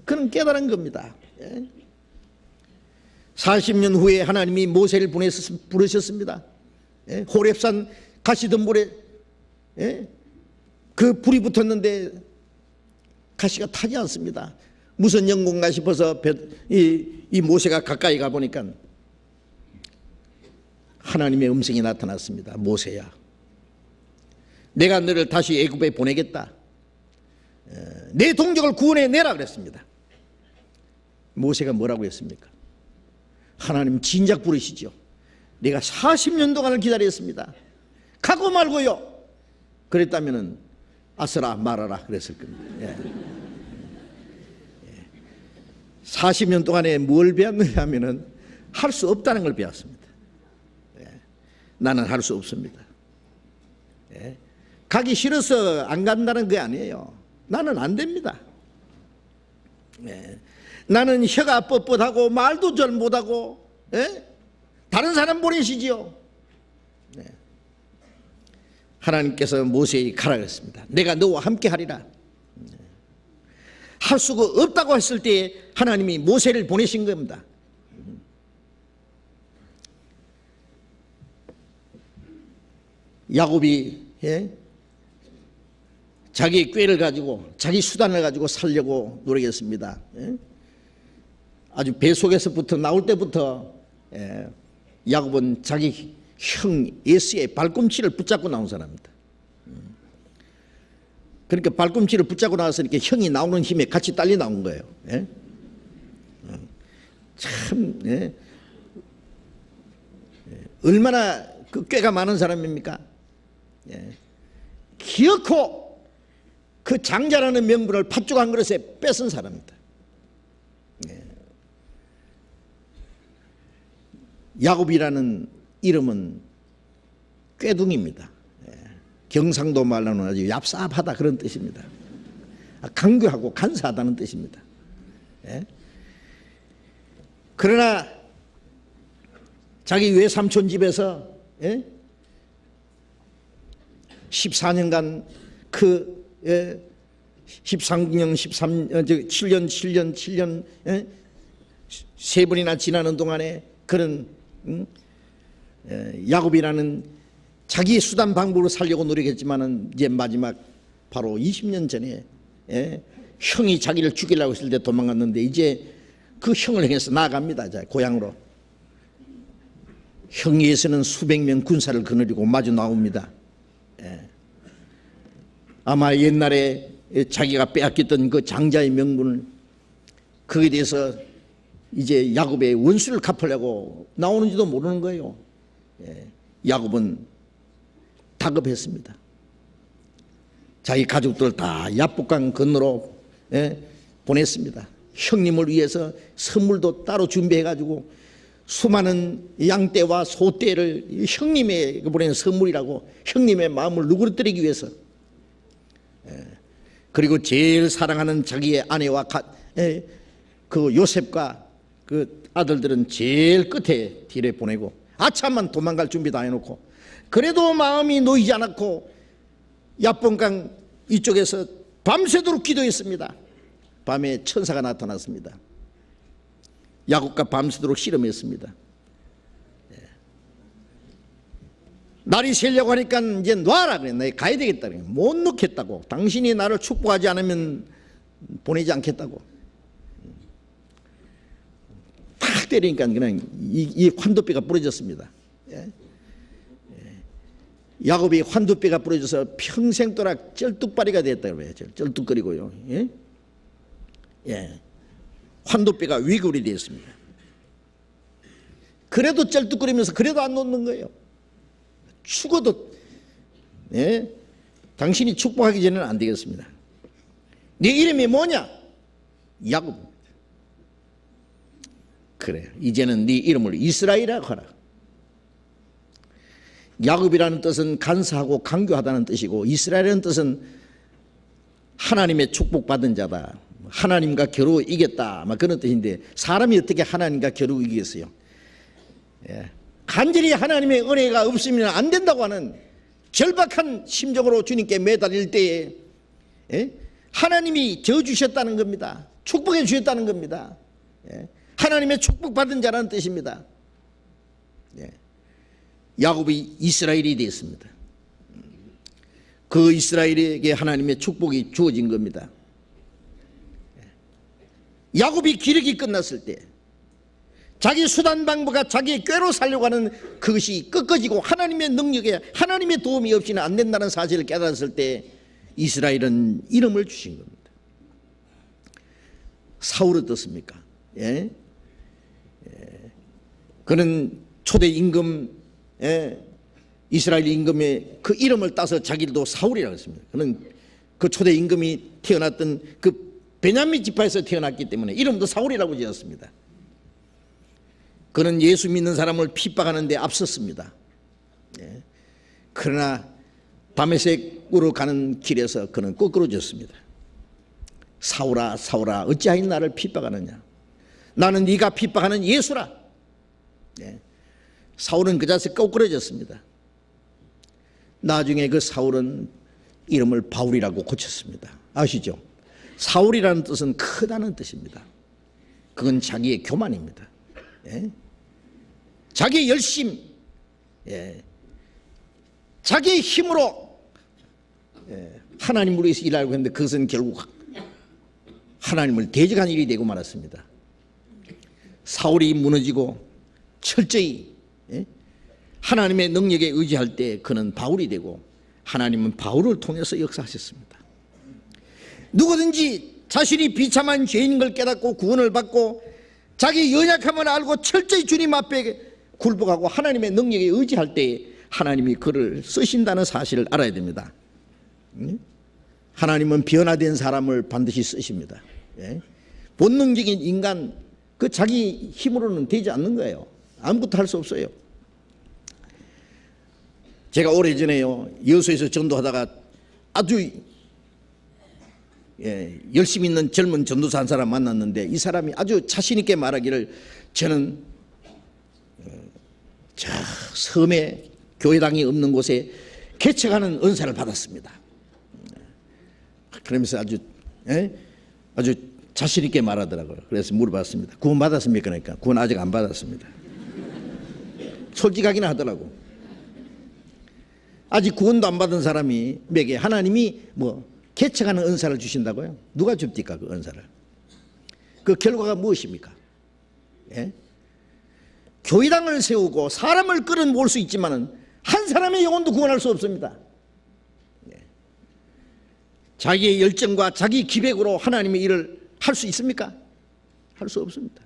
그는 깨달은 겁니다. 40년 후에 하나님이 모세를 부르셨습니다. 호렙산 가시덤불에 그 불이 붙었는데 가시가 타지 않습니다. 무슨 연고인가 싶어서 이 모세가 가까이 가보니까 하나님의 음성이 나타났습니다. 모세야, 내가 너를 다시 애굽에 보내겠다. 내 동족을 구원해 내라 그랬습니다. 모세가 뭐라고 했습니까? 하나님 진작 부르시죠. 내가 40년 동안을 기다렸습니다. 가고 말고요. 그랬다면은 아서라 말아라 그랬을 겁니다. 40년 동안에 뭘 배웠느냐 하면은 할 수 없다는 걸 배웠습니다. 나는 할 수 없습니다. 가기 싫어서 안 간다는 게 아니에요. 나는 안 됩니다. 나는 혀가 뻣뻣하고 말도 잘 못하고 다른 사람 보내시지요. 하나님께서 모세에게 가라 그랬습니다. 내가 너와 함께 하리라. 할 수가 없다고 했을 때 하나님이 모세를 보내신 겁니다. 야곱이 자기 꾀를 가지고 자기 수단을 가지고 살려고 노력했습니다. 아주 배 속에서부터 나올 때부터 야곱은 자기 형 에서의 발꿈치를 붙잡고 나온 사람입니다. 그러니까 발꿈치를 붙잡고 나와서 이렇게 형이 나오는 힘에 같이 딸려 나온 거예요. 예? 참, 예? 얼마나 그 꾀가 많은 사람입니까? 예. 기어코 그 장자라는 명분을 팥죽 한 그릇에 뺏은 사람입니다. 예. 야곱이라는 이름은 꾀둥입니다. 예. 경상도 말로는 아주 얍삽하다 그런 뜻입니다. 강교하고 간사하다는 뜻입니다. 예. 그러나 자기 외삼촌 집에서 14년간 그 13년 7년 세 번이나 지나는 동안에 그런 야곱이라는 자기의 수단 방법으로 살려고 노력했지만은 이제 마지막 바로 20년 전에 형이 자기를 죽이려고 했을 때 도망갔는데 이제 그 형을 향해서 나아갑니다. 자, 고향으로. 형리에서는 수백 명 군사를 거느리고 마주 나옵니다. 아마 옛날에 자기가 빼앗겼던 그 장자의 명분을 그에 대해서 이제 야곱의 원수를 갚으려고 나오는지도 모르는 거예요. 야곱은 다급했습니다. 자기 가족들 다 야복강 건너로 보냈습니다. 형님을 위해서 선물도 따로 준비해가지고 수많은 양떼와 소떼를 형님의 보낸 선물이라고 형님의 마음을 누그러뜨리기 위해서, 그리고 제일 사랑하는 자기의 아내와 그 요셉과 그 아들들은 제일 끝에 뒤에 보내고 아참만 도망갈 준비 다 해놓고, 그래도 마음이 놓이지 않았고 야복강 이쪽에서 밤새도록 기도했습니다. 밤에 천사가 나타났습니다. 야곱과 밤새도록 씨름했습니다. 날이 새려고 하니까 이제 놔라 그래. 나 가야 되겠다 그래. 못 놓겠다고. 당신이 나를 축복하지 않으면 보내지 않겠다고. 탁 때리니까 그냥 이 환도뼈가 부러졌습니다. 야곱이 환도뼈가 부러져서 평생 동안 쩔뚝발이가 됐다 그래요. 쩔뚝거리고요. 환도뼈가 위골이 되었습니다. 그래도 쩔뚝거리면서 그래도 안 놓는 거예요. 죽어도 당신이 축복하기 전에는 안 되겠습니다. 네 이름이 뭐냐? 야곱입니다. 그래, 이제는 네 이름을 이스라엘이라고 하라. 야곱이라는 뜻은 간사하고 강교하다는 뜻이고, 이스라엘이라는 뜻은 하나님의 축복받은 자다, 하나님과 겨루 이겼다, 막 그런 뜻인데, 사람이 어떻게 하나님과 겨루 이기겠어요? 간절히 하나님의 은혜가 없으면 안 된다고 하는 절박한 심정으로 주님께 매달릴 때에 하나님이 저주셨다는 겁니다. 축복해 주셨다는 겁니다. 하나님의 축복받은 자라는 뜻입니다. 야곱이 이스라엘이 되었습니다. 그 이스라엘에게 하나님의 축복이 주어진 겁니다. 야곱이 기력이 끝났을 때, 자기 수단 방법과 자기의 꾀로 살려고 하는 그것이 꺾어지고 하나님의 능력에, 하나님의 도움이 없이는 안 된다는 사실을 깨달았을 때 이스라엘은 이름을 주신 겁니다. 사울 어떻습니까? 그는 초대 임금, 이스라엘 임금의 그 이름을 따서 자기도 사울이라고 했습니다. 그는 그 초대 임금이 태어났던 그 베냐민 지파에서 태어났기 때문에 이름도 사울이라고 지었습니다. 그는 예수 믿는 사람을 핍박하는 데 앞섰습니다. 그러나 다메섹으로 가는 길에서 그는 거꾸로졌습니다. 사울아 사울아 어찌하여 나를 핍박하느냐? 나는 네가 핍박하는 예수라. 사울은 그 자세 거꾸로졌습니다. 나중에 그 사울은 이름을 바울이라고 고쳤습니다. 아시죠? 사울이라는 뜻은 크다는 뜻입니다. 그건 자기의 교만입니다. 자기의 열심, 자기의 힘으로 하나님을 위해서 일하려고 했는데 그것은 결국 하나님을 대적한 일이 되고 말았습니다. 사울이 무너지고 철저히 하나님의 능력에 의지할 때 그는 바울이 되고, 하나님은 바울을 통해서 역사하셨습니다. 누구든지 자신이 비참한 죄인 걸 깨닫고 구원을 받고 자기 연약함을 알고 철저히 주님 앞에 굴복하고 하나님의 능력에 의지할 때에 하나님이 그를 쓰신다는 사실을 알아야 됩니다. 하나님은 변화된 사람을 반드시 쓰십니다. 본능적인 인간, 그 자기 힘으로는 되지 않는 거예요. 아무것도 할 수 없어요. 제가 오래전에요, 여수에서 전도하다가 아주 열심히 있는 젊은 전도사 한 사람 만났는데, 이 사람이 아주 자신 있게 말하기를, 저는 저 섬에 교회당이 없는 곳에 개척하는 은사를 받았습니다. 그러면서 아주 자신 있게 말하더라고요. 그래서 물어봤습니다. 구원 받았습니까? 그러니까 구원 아직 안 받았습니다. 솔직하긴 하더라고. 아직 구원도 안 받은 사람에게 하나님이 뭐 개척하는 은사를 주신다고요? 누가 줍니까, 그 은사를? 그 결과가 무엇입니까? 교회당을 세우고 사람을 끌어모을 수 있지만은 한 사람의 영혼도 구원할 수 없습니다. 자기의 열정과 자기 기백으로 하나님의 일을 할 수 있습니까? 할 수 없습니다.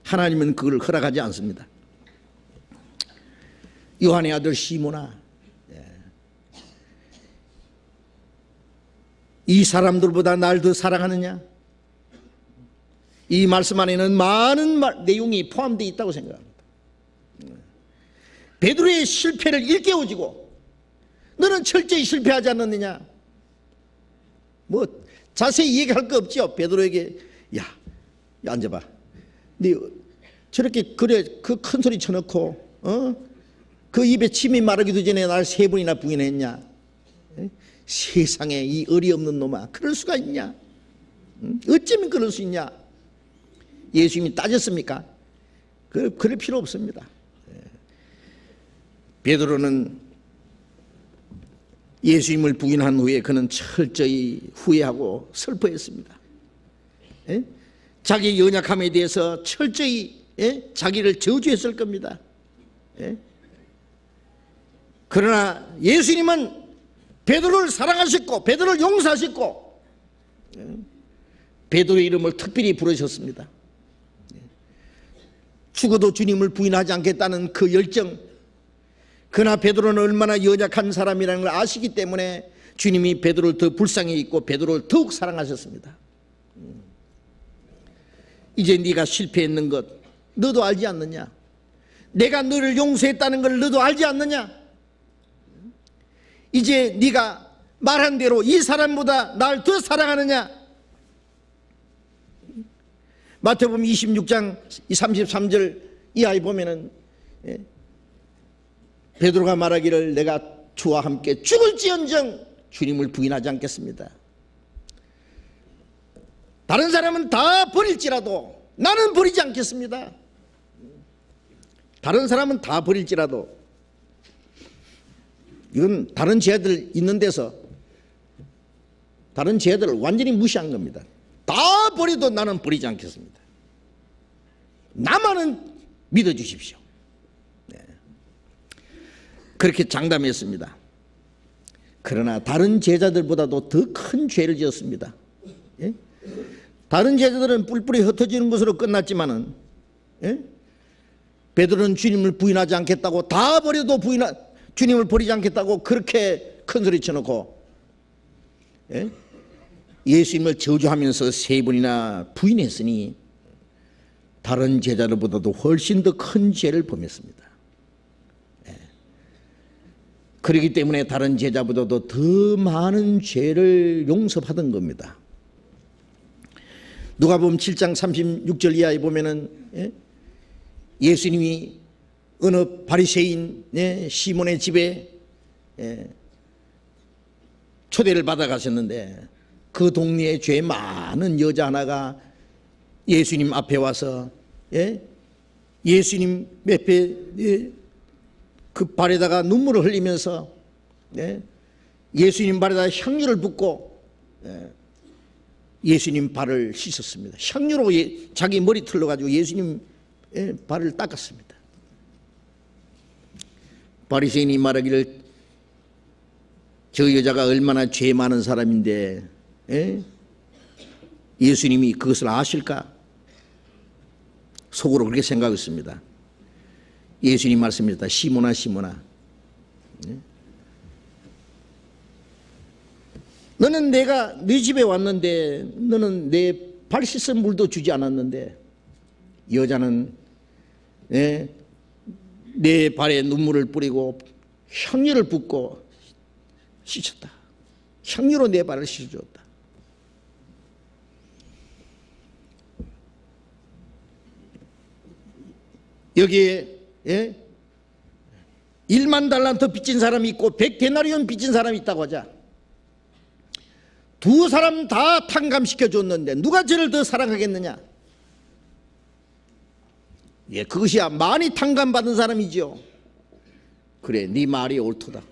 하나님은 그걸 허락하지 않습니다. 요한의 아들 시몬아, 이 사람들보다 날 더 사랑하느냐? 이 말씀 안에는 많은 내용이 포함되어 있다고 생각합니다. 베드로의 실패를 일깨워주고, 너는 철저히 실패하지 않았느냐? 뭐 자세히 얘기할 거 없죠. 베드로에게, 야 앉아봐. 네 저렇게 그래 그 큰 소리 쳐놓고 그 입에 침이 마르기도 전에 날 3번이나 부인했냐? 세상에 이 어리없는 놈아, 그럴 수가 있냐? 어쩌면 그럴 수 있냐? 예수님이 따졌습니까? 그럴 필요 없습니다. 베드로는 예수님을 부인한 후에 그는 철저히 후회하고 슬퍼했습니다. 자기 연약함에 대해서 철저히 자기를 저주했을 겁니다. 그러나 예수님은 베드로를 사랑하셨고 베드로를 용서하셨고 베드로의 이름을 특별히 부르셨습니다. 죽어도 주님을 부인하지 않겠다는 그 열정, 그러나 베드로는 얼마나 연약한 사람이라는 걸 아시기 때문에 주님이 베드로를 더 불쌍히 있고 베드로를 더욱 사랑하셨습니다. 이제 네가 실패했는 것 너도 알지 않느냐? 내가 너를 용서했다는 걸 너도 알지 않느냐? 이제 네가 말한 대로 이 사람보다 날 더 사랑하느냐? 마태복음 26장 33절 이하에 보면은 베드로가 말하기를, 내가 주와 함께 죽을지언정 주님을 부인하지 않겠습니다. 다른 사람은 다 버릴지라도 나는 버리지 않겠습니다. 다른 사람은 다 버릴지라도, 이건 다른 죄들 있는 데서 다른 죄들을 완전히 무시한 겁니다. 다 버려도 나는 버리지 않겠습니다. 나만은 믿어주십시오. 그렇게 장담했습니다. 그러나 다른 제자들보다도 더 큰 죄를 지었습니다. 다른 제자들은 뿔뿔이 흩어지는 것으로 끝났지만은 베드로는 주님을 부인하지 않겠다고, 다 버려도 주님을 버리지 않겠다고 그렇게 큰 소리 쳐놓고 예수님을 저주하면서 3번이나 부인했으니 다른 제자들보다도 훨씬 더 큰 죄를 범했습니다. 그렇기 때문에 다른 제자보다도 더 많은 죄를 용서받은 겁니다. 누가복음 7장 36절 이하에 보면은 예수님이 어느 바리새인 시몬의 집에 초대를 받아 가셨는데, 그 동네에 죄 많은 여자 하나가 예수님 앞에 와서 예수님 옆에 그 발에다가 눈물을 흘리면서 예수님 발에다 향유를 붓고 예수님 발을 씻었습니다. 향유로 자기 머리털로 가지고 예수님 발을 닦았습니다. 바리새인이 말하기를, 저 여자가 얼마나 죄 많은 사람인데 예수님이 그것을 아실까? 속으로 그렇게 생각했습니다. 예수님 말씀입니다. 시몬아 시몬아, 너는 내가 네 집에 왔는데 너는 내 발 씻은 물도 주지 않았는데, 여자는 내 발에 눈물을 뿌리고 향유를 붓고 씻었다. 향유로 내 발을 씻어줬다. 여기에 1만 달란트 빚진 사람이 있고 100데나리온 빚진 사람이 있다고 하자. 두 사람 다 탕감시켜 줬는데 누가 저를 더 사랑하겠느냐? 그것이야 많이 탕감받은 사람이죠. 그래, 네 말이 옳도다.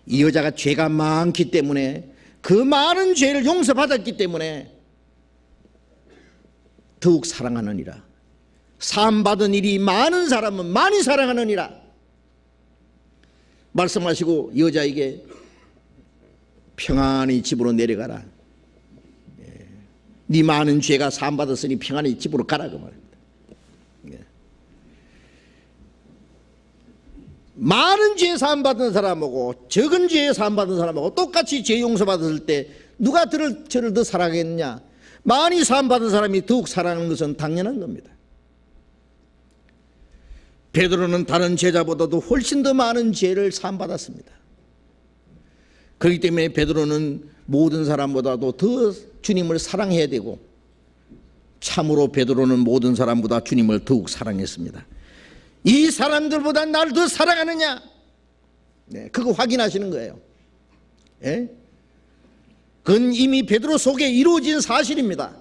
이 여자가 죄가 많기 때문에, 그 많은 죄를 용서받았기 때문에 더욱 사랑하느니라. 사함받은 일이 많은 사람은 많이 사랑하느니라 말씀하시고, 여자에게 평안히 집으로 내려가라. 네 많은 죄가 사함받았으니 평안히 집으로 가라, 그 말입니다. 많은 죄 사함받은 사람하고 적은 죄 사함받은 사람하고 똑같이 죄 용서받았을 때 누가 저를 더 사랑했느냐? 많이 사함받은 사람이 더욱 사랑하는 것은 당연한 겁니다. 베드로는 다른 제자보다도 훨씬 더 많은 죄를 사함받았습니다. 그렇기 때문에 베드로는 모든 사람보다도 더 주님을 사랑해야 되고, 참으로 베드로는 모든 사람보다 주님을 더욱 사랑했습니다. 이 사람들보다 나를 더 사랑하느냐? 그거 확인하시는 거예요. 그건 이미 베드로 속에 이루어진 사실입니다.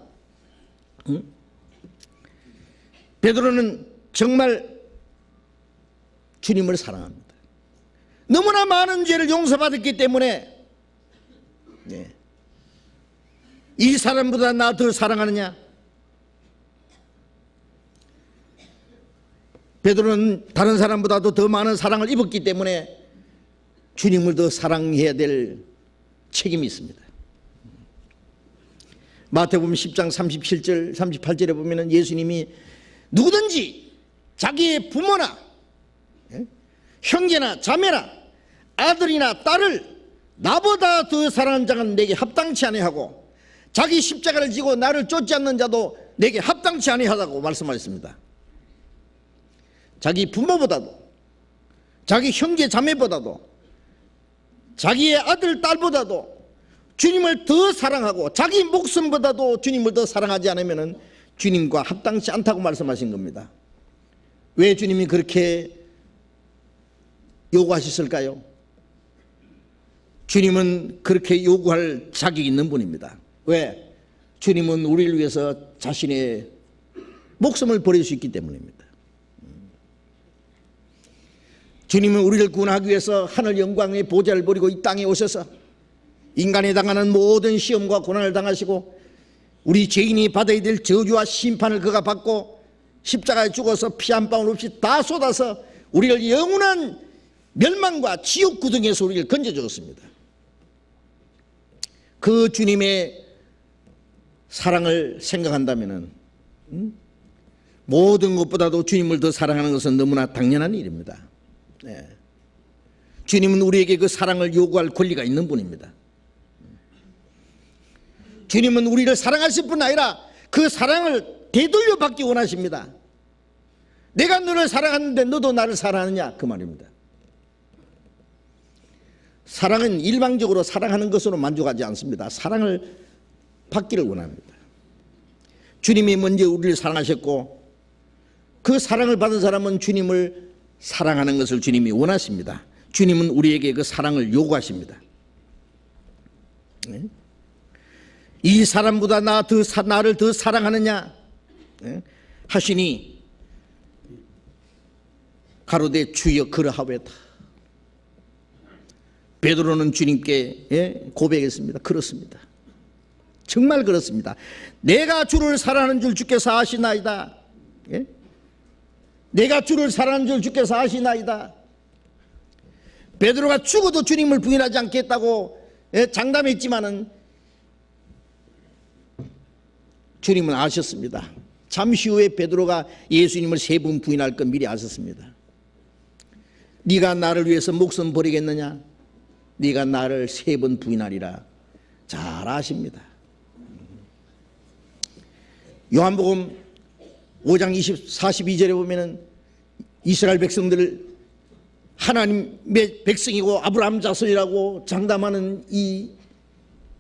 베드로는 정말 주님을 사랑합니다. 너무나 많은 죄를 용서받았기 때문에 이 사람보다 나 더 사랑하느냐? 베드로는 다른 사람보다도 더 많은 사랑을 입었기 때문에 주님을 더 사랑해야 될 책임이 있습니다. 마태복음 10장 37절 38절에 보면 예수님이 누구든지 자기의 부모나 형제나 자매나 아들이나 딸을 나보다 더 사랑하는 자는 내게 합당치 아니하고, 자기 십자가를 지고 나를 쫓지 않는 자도 내게 합당치 아니하다고 말씀하셨습니다. 자기 부모보다도, 자기 형제 자매보다도, 자기의 아들 딸보다도 주님을 더 사랑하고 자기 목숨보다도 주님을 더 사랑하지 않으면 주님과 합당치 않다고 말씀하신 겁니다. 왜 주님이 그렇게 요구하셨을까요? 주님은 그렇게 요구할 자격이 있는 분입니다. 왜? 주님은 우리를 위해서 자신의 목숨을 버릴 수 있기 때문입니다. 주님은 우리를 구원하기 위해서 하늘 영광의 보좌를 버리고 이 땅에 오셔서 인간이 당하는 모든 시험과 고난을 당하시고, 우리 죄인이 받아야 될 저주와 심판을 그가 받고 십자가에 죽어서 피 한 방울 없이 다 쏟아서 우리를 영원한 멸망과 지옥 구덩이에서 우리를 건져주었습니다. 그 주님의 사랑을 생각한다면 모든 것보다도 주님을 더 사랑하는 것은 너무나 당연한 일입니다. 주님은 우리에게 그 사랑을 요구할 권리가 있는 분입니다. 주님은 우리를 사랑하실 뿐 아니라 그 사랑을 되돌려 받기 원하십니다. 내가 너를 사랑하는데 너도 나를 사랑하느냐, 그 말입니다. 사랑은 일방적으로 사랑하는 것으로 만족하지 않습니다. 사랑을 받기를 원합니다. 주님이 먼저 우리를 사랑하셨고, 그 사랑을 받은 사람은 주님을 사랑하는 것을 주님이 원하십니다. 주님은 우리에게 그 사랑을 요구하십니다. 이 사람보다 나를 더 사랑하느냐 하시니 가로되 주여 그러하오다. 베드로는 주님께 고백했습니다. 그렇습니다. 정말 그렇습니다. 내가 주를 사랑하는 줄 주께서 아시나이다. 내가 주를 사랑하는 줄 주께서 아시나이다. 베드로가 죽어도 주님을 부인하지 않겠다고 장담했지만은 주님은 아셨습니다. 잠시 후에 베드로가 예수님을 3번 부인할 것 미리 아셨습니다. 네가 나를 위해서 목숨 버리겠느냐? 네가 나를 3번 부인하리라. 잘 아십니다. 요한복음 5장 42절에 보면은 이스라엘 백성들을 하나님의 백성이고 아브라함 자손이라고 장담하는 이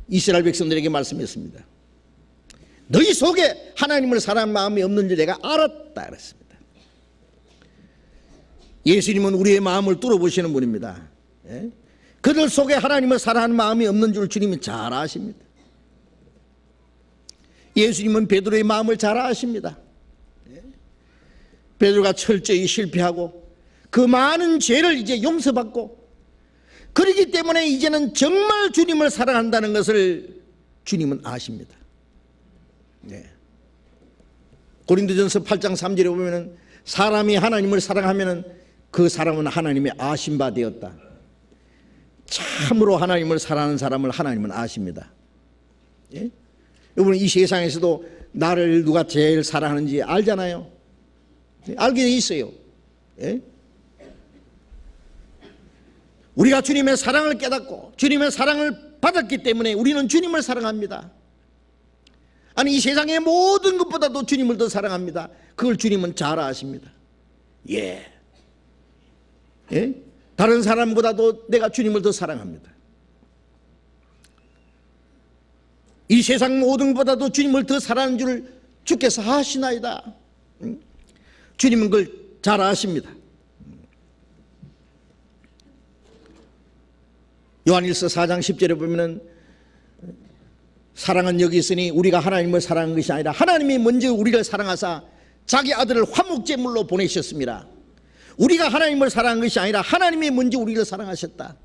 이스라엘 백성들에게 말씀했습니다. 너희 속에 하나님을 사랑하는 마음이 없는 줄 내가 알았다 그랬습니다. 예수님은 우리의 마음을 뚫어보시는 분입니다. 그들 속에 하나님을 사랑하는 마음이 없는 줄 주님은 잘 아십니다. 예수님은 베드로의 마음을 잘 아십니다. 베드로가 철저히 실패하고 그 많은 죄를 이제 용서받고, 그렇기 때문에 이제는 정말 주님을 사랑한다는 것을 주님은 아십니다. 고린도전서 8장 3절에 보면은 사람이 하나님을 사랑하면은 그 사람은 하나님의 아신 바 되었다. 참으로 하나님을 사랑하는 사람을 하나님은 아십니다. 여러분, 이 세상에서도 나를 누가 제일 사랑하는지 알잖아요. 알게 돼 있어요. 우리가 주님의 사랑을 깨닫고 주님의 사랑을 받았기 때문에 우리는 주님을 사랑합니다. 아니, 이 세상의 모든 것보다도 주님을 더 사랑합니다. 그걸 주님은 잘 아십니다. 다른 사람보다도 내가 주님을 더 사랑합니다. 이 세상 모든 것보다도 주님을 더 사랑하는 줄 주께서 아시나이다. 주님은 그걸 잘 아십니다. 요한일서 4장 10절에 보면은 사랑은 여기 있으니 우리가 하나님을 사랑한 것이 아니라 하나님이 먼저 우리를 사랑하사 자기 아들을 화목제물로 보내셨습니다. 우리가 하나님을 사랑한 것이 아니라 하나님이 먼저 우리를 사랑하셨다.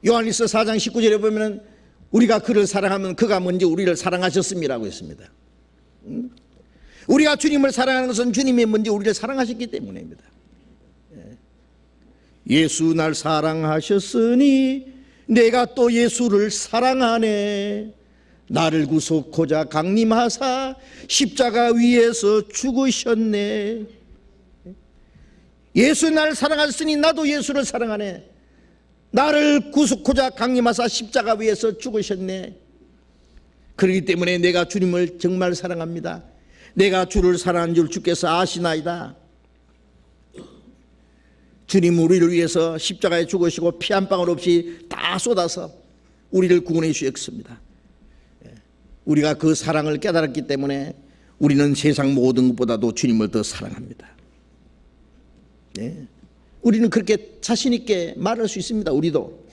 요한일서 4장 19절에 보면은 우리가 그를 사랑하면 그가 먼저 우리를 사랑하셨음이라고 했습니다. 우리가 주님을 사랑하는 것은 주님이 먼저 우리를 사랑하셨기 때문입니다. 예수 날 사랑하셨으니 내가 또 예수를 사랑하네. 나를 구속하자 강림하사 십자가 위에서 죽으셨네. 예수 날 사랑하셨으니 나도 예수를 사랑하네. 나를 구속하자 강림하사 십자가 위에서 죽으셨네. 그렇기 때문에 내가 주님을 정말 사랑합니다. 내가 주를 사랑한 줄 주께서 아시나이다. 주님 우리를 위해서 십자가에 죽으시고 피 한 방울 없이 다 쏟아서 우리를 구원해 주셨습니다. 우리가 그 사랑을 깨달았기 때문에 우리는 세상 모든 것보다도 주님을 더 사랑합니다. 우리는 그렇게 자신 있게 말할 수 있습니다. 우리도.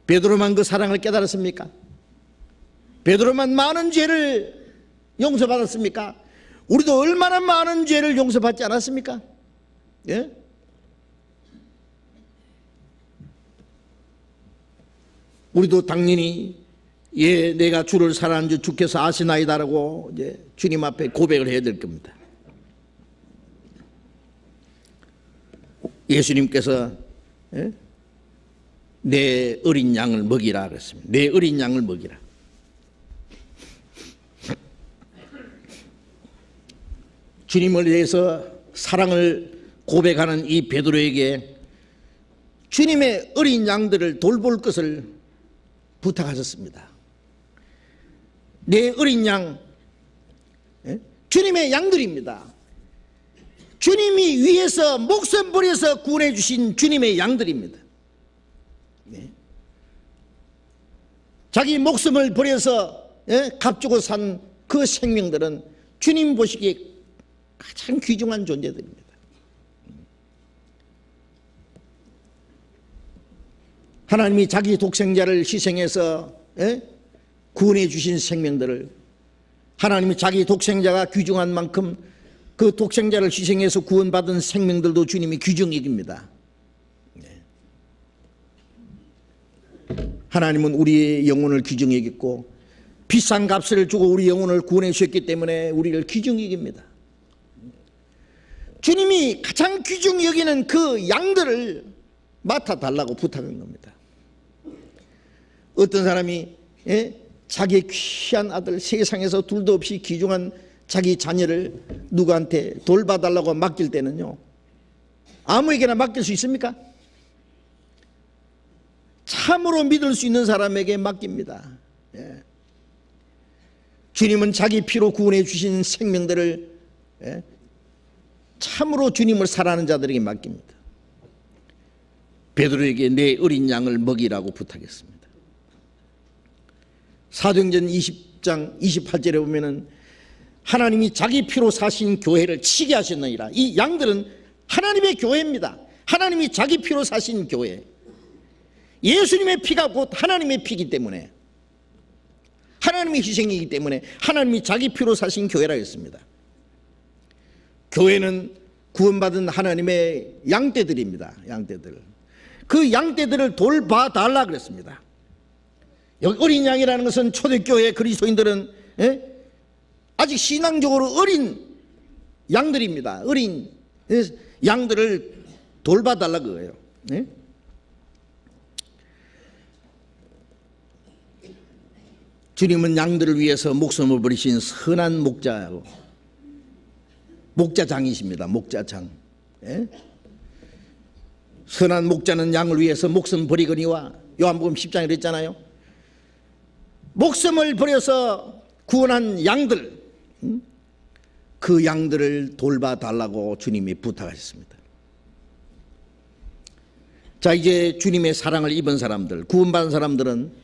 베드로만 그 사랑을 깨달았습니까? 베드로만 많은 죄를 용서받았습니까? 우리도 얼마나 많은 죄를 용서받지 않았습니까? 우리도 당연히 내가 주를 사랑하는 줄 주께서 아시나이다라고 이제 주님 앞에 고백을 해야 될 겁니다. 예수님께서 내 어린 양을 먹이라 그랬습니다. 내 어린 양을 먹이라. 주님을 위해서 사랑을 고백하는 이 베드로에게 주님의 어린 양들을 돌볼 것을 부탁하셨습니다. 내 어린 양, 주님의 양들입니다. 주님이 위해서 목숨 버려서 구원해 주신 주님의 양들입니다. 자기 목숨을 버려서 값주고 산 그 생명들은 주님 보시기에 가장 귀중한 존재들입니다. 하나님이 자기 독생자를 희생해서 구원해 주신 생명들을, 하나님이 자기 독생자가 귀중한 만큼 그 독생자를 희생해서 구원받은 생명들도 주님이 귀중히 여깁니다. 하나님은 우리의 영혼을 귀중히 여겼고 비싼 값을 주고 우리 영혼을 구원해 주셨기 때문에 우리를 귀중히 여깁니다. 주님이 가장 귀중히 여기는 그 양들을 맡아달라고 부탁한 겁니다. 어떤 사람이 자기의 귀한 아들, 세상에서 둘도 없이 귀중한 자기 자녀를 누구한테 돌봐달라고 맡길 때는요, 아무에게나 맡길 수 있습니까? 참으로 믿을 수 있는 사람에게 맡깁니다. 주님은 자기 피로 구원해 주신 생명들을 참으로 주님을 사랑하는 자들에게 맡깁니다. 베드로에게 내 어린 양을 먹이라고 부탁했습니다. 사도행전 20장 28절에 보면은 하나님이 자기 피로 사신 교회를 치게 하셨느니라. 이 양들은 하나님의 교회입니다. 하나님이 자기 피로 사신 교회. 예수님의 피가 곧 하나님의 피이기 때문에, 하나님의 희생이기 때문에 하나님이 자기 피로 사신 교회라 했습니다. 교회는 구원받은 하나님의 양떼들입니다. 양떼들. 그 양떼들을 돌봐달라 그랬습니다. 여기 어린 양이라는 것은 초대교회 그리스도인들은 아직 신앙적으로 어린 양들입니다. 어린 양들을 돌봐달라 그거예요. 주님은 양들을 위해서 목숨을 버리신 선한 목자장이십니다. 목자장. 선한 목자는 양을 위해서 목숨 버리거니와, 요한복음 10장에 그랬잖아요. 목숨을 버려서 구원한 양들, 그 양들을 돌봐달라고 주님이 부탁하셨습니다. 자, 이제 주님의 사랑을 입은 사람들, 구원받은 사람들은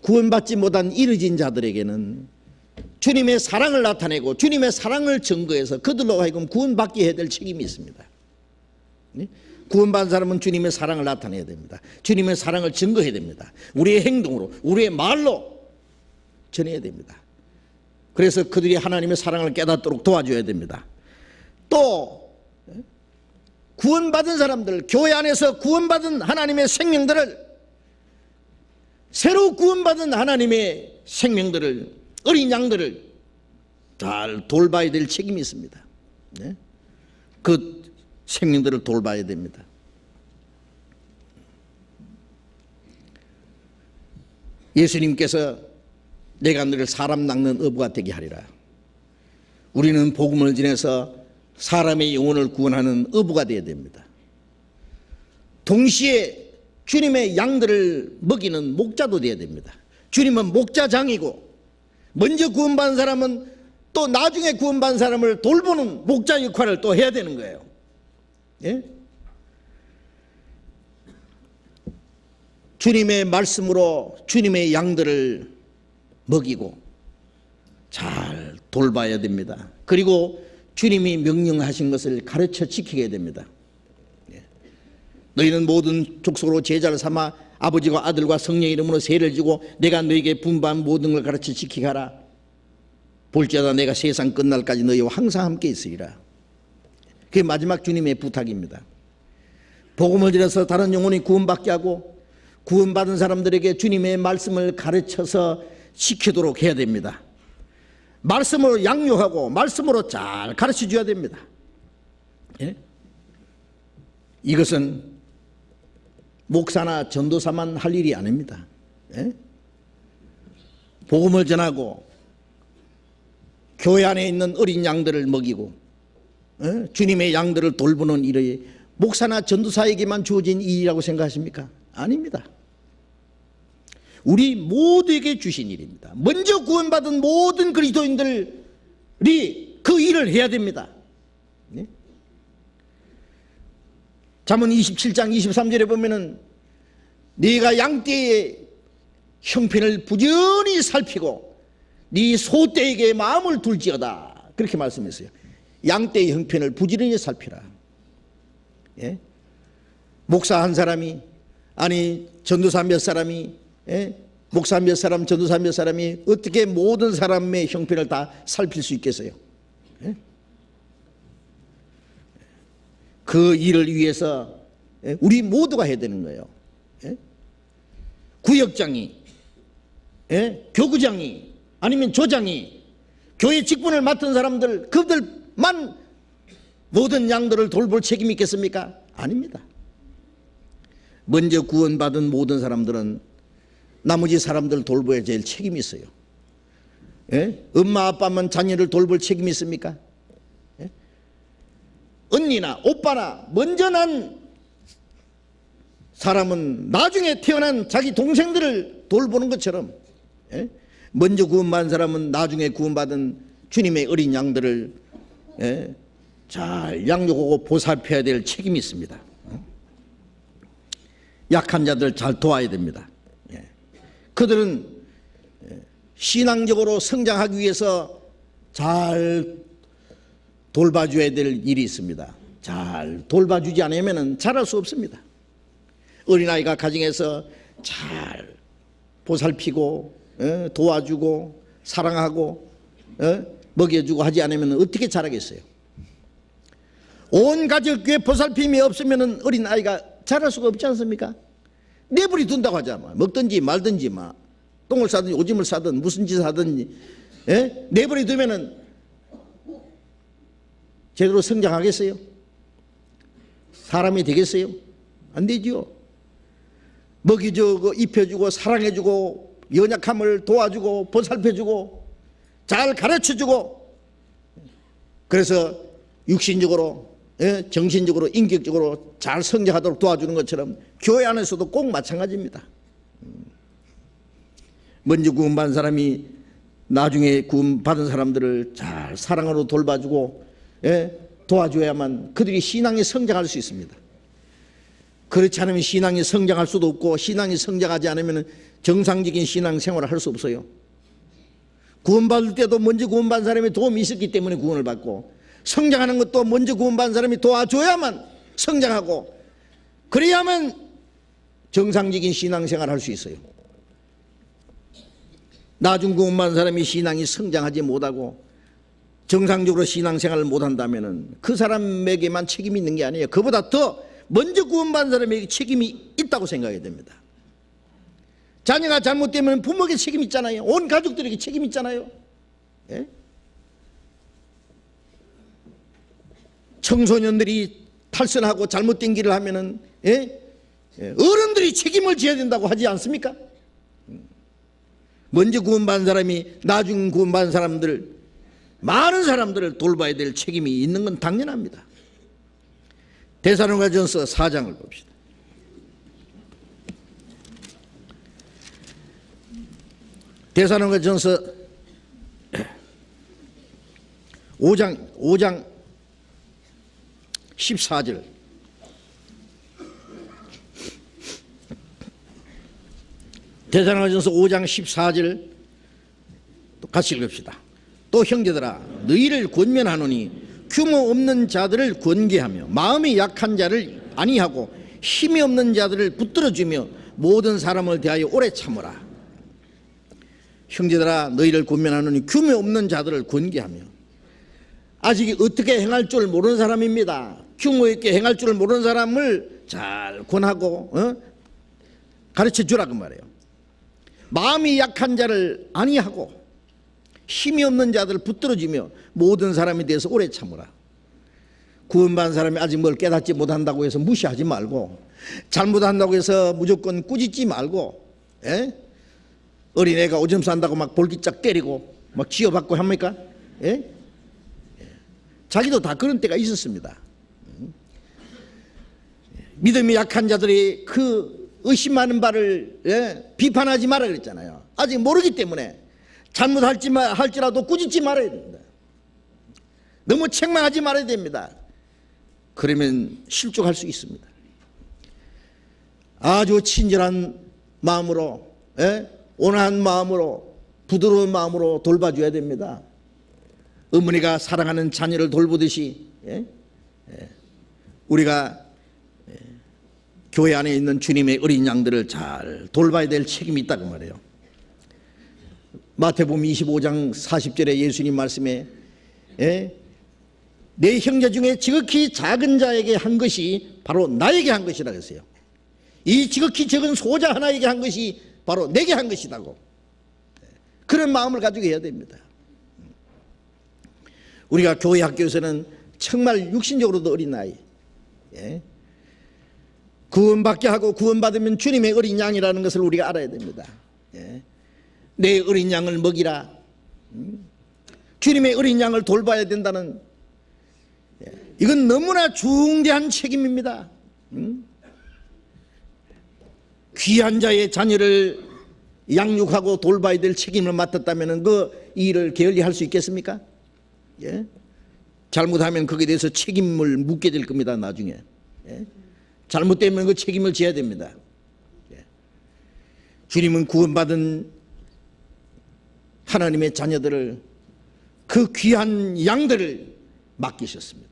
구원받지 못한 이르진 자들에게는 주님의 사랑을 나타내고 주님의 사랑을 증거해서 그들로 하여금 구원받게 해야 될 책임이 있습니다. 구원받은 사람은 주님의 사랑을 나타내야 됩니다. 주님의 사랑을 증거해야 됩니다. 우리의 행동으로, 우리의 말로 전해야 됩니다. 그래서 그들이 하나님의 사랑을 깨닫도록 도와줘야 됩니다. 또 구원받은 사람들, 교회 안에서 구원받은 하나님의 생명들을, 새로 구원받은 하나님의 생명들을, 어린 양들을 잘 돌봐야 될 책임이 있습니다. 그 생명들을 돌봐야 됩니다. 예수님께서 내가 너를 사람 낚는 어부가 되게 하리라. 우리는 복음을 전해서 사람의 영혼을 구원하는 어부가 되어야 됩니다. 동시에 주님의 양들을 먹이는 목자도 되어야 됩니다. 주님은 목자장이고, 먼저 구원받은 사람은 또 나중에 구원받은 사람을 돌보는 목자 역할을 또 해야 되는 거예요. 주님의 말씀으로 주님의 양들을 먹이고 잘 돌봐야 됩니다. 그리고 주님이 명령하신 것을 가르쳐 지키게 됩니다. 너희는 모든 족속으로 제자를 삼아 아버지와 아들과 성령의 이름으로 세례를 지고 내가 너희에게 분부한 모든 걸 가르쳐 지키게 하라. 볼지어다 내가 세상 끝날까지 너희와 항상 함께 있으리라. 그게 마지막 주님의 부탁입니다. 복음을 들어서 다른 영혼이 구원받게 하고 구원받은 사람들에게 주님의 말씀을 가르쳐서 지키도록 해야 됩니다. 말씀으로 양육하고 말씀으로 잘 가르쳐 줘야 됩니다. 이것은 목사나 전도사만 할 일이 아닙니다. 복음을 전하고 교회 안에 있는 어린 양들을 먹이고 주님의 양들을 돌보는 일이 목사나 전도사에게만 주어진 일이라고 생각하십니까? 아닙니다. 우리 모두에게 주신 일입니다. 먼저 구원받은 모든 그리스도인들이 그 일을 해야 됩니다. 잠언 27장 23절에 보면은 네가 양떼의 형편을 부지런히 살피고 네 소떼에게 마음을 둘지어다, 그렇게 말씀했어요. 양떼의 형편을 부지런히 살피라. 목사 한 사람이, 아니 전도사 몇 사람이, 목사 몇 사람, 전도사 몇 사람이 어떻게 모든 사람의 형편을 다 살필 수 있겠어요? 그 일을 위해서 우리 모두가 해야 되는 거예요. 구역장이, 교구장이, 아니면 조장이, 교회 직분을 맡은 사람들, 그들만 모든 양들을 돌볼 책임이 있겠습니까? 아닙니다. 먼저 구원받은 모든 사람들은 나머지 사람들 돌봐야 제일 책임이 있어요. 예? 엄마 아빠만 자녀를 돌볼 책임이 있습니까? 예? 언니나 오빠나 먼저 난 사람은 나중에 태어난 자기 동생들을 돌보는 것처럼, 예? 먼저 구원받은 사람은 나중에 구원받은 주님의 어린 양들을, 예? 잘 양육하고 보살펴야 될 책임이 있습니다. 약한 자들 잘 도와야 됩니다. 예. 그들은 신앙적으로 성장하기 위해서 잘 돌봐줘야 될 일이 있습니다. 잘 돌봐주지 않으면 자랄 수 없습니다. 어린아이가 가정에서 잘 보살피고 도와주고 사랑하고 먹여주고 하지 않으면 어떻게 자라겠어요? 온 가족의 보살핌이 없으면 어린아이가 자랄 수가 없지 않습니까? 내버려 둔다고 하잖아. 먹든지 말든지 막 똥을 싸든지 오줌을 싸든 무슨 짓을 하든지, 예? 내버려 두면은 제대로 성장하겠어요? 사람이 되겠어요? 안 되지요. 먹이주고 입혀주고 사랑해주고 연약함을 도와주고 보살펴주고 잘 가르쳐주고, 그래서 육신적으로, 예? 정신적으로 인격적으로 잘 성장하도록 도와주는 것처럼 교회 안에서도 꼭 마찬가지입니다. 먼저 구원받은 사람이 나중에 구원받은 사람들을 잘 사랑으로 돌봐주고, 예? 도와줘야만 그들이 신앙이 성장할 수 있습니다. 그렇지 않으면 신앙이 성장할 수도 없고, 신앙이 성장하지 않으면 정상적인 신앙 생활을 할 수 없어요. 구원받을 때도 먼저 구원받은 사람이 도움이 있었기 때문에 구원을 받고, 성장하는 것도 먼저 구원받은 사람이 도와줘야만 성장하고, 그래야만 정상적인 신앙생활을 할 수 있어요. 나중 구원받은 사람이 신앙이 성장하지 못하고 정상적으로 신앙생활을 못한다면 그 사람에게만 책임이 있는 게 아니에요. 그보다 더 먼저 구원받은 사람에게 책임이 있다고 생각해야 됩니다. 자녀가 잘못되면 부모에게 책임이 있잖아요. 온 가족들에게 책임이 있잖아요. 예? 청소년들이 탈선하고 잘못된 길을 하면은, 예? 어른들이 책임을 져야 된다고 하지 않습니까? 먼저 구원받은 사람이 나중 구원받은 사람들, 많은 사람들을 돌봐야 될 책임이 있는 건 당연합니다. 데살로니가전서 4장을 봅시다. 데살로니가전서 5장 14절. 데살로니가전서 5장 14절 같이 읽읍시다. 또 형제들아, 너희를 권면하노니 규모 없는 자들을 권계하며 마음이 약한 자를 안위하고 힘이 없는 자들을 붙들어주며 모든 사람을 대하여 오래 참으라. 형제들아, 너희를 권면하노니 규모 없는 자들을 권계하며, 아직 어떻게 행할 줄 모르는 사람입니다. 규모 있게 행할 줄 모르는 사람을 잘 권하고 가르쳐 주라 그 말이에요. 마음이 약한 자를 안위하고 힘이 없는 자들을 붙들어주며 모든 사람에 대해서 오래 참으라. 구원받은 사람이 아직 뭘 깨닫지 못한다고 해서 무시하지 말고, 잘못한다고 해서 무조건 꾸짖지 말고, 예? 어린애가 오줌 싼다고 막 볼기짝 때리고 막 쥐어받고 합니까? 예? 자기도 다 그런 때가 있었습니다. 믿음이 약한 자들이 그 의심하는 바를, 예? 비판하지 마라 그랬잖아요. 아직 모르기 때문에 잘못할지라도 꾸짖지 말아야 됩니다. 너무 책망하지 말아야 됩니다. 그러면 실족할 수 있습니다. 아주 친절한 마음으로, 예? 온화한 마음으로, 부드러운 마음으로 돌봐줘야 됩니다. 어머니가 사랑하는 자녀를 돌보듯이, 예? 우리가 교회 안에 있는 주님의 어린 양들을 잘 돌봐야 될 책임이 있다고 말해요. 마태복음 25장 40절에 예수님 말씀에, 내 형제 중에 지극히 작은 자에게 한 것이 바로 나에게 한 것이라고 했어요. 이 지극히 적은 소자 하나에게 한 것이 바로 내게 한 것이라고, 그런 마음을 가지고 해야 됩니다. 우리가 교회 학교에서는 정말 육신적으로도 어린 아이, 구원받게 하고 구원받으면 주님의 어린 양이라는 것을 우리가 알아야 됩니다. 내 어린 양을 먹이라. 주님의 어린 양을 돌봐야 된다는, 이건 너무나 중대한 책임입니다. 귀한 자의 자녀를 양육하고 돌봐야 될 책임을 맡았다면 그 일을 게을리할 수 있겠습니까? 잘못하면 거기에 대해서 책임을 묻게 될 겁니다. 나중에 잘못되면 그 책임을 져야 됩니다. 주님은 구원받은 하나님의 자녀들을, 그 귀한 양들을 맡기셨습니다.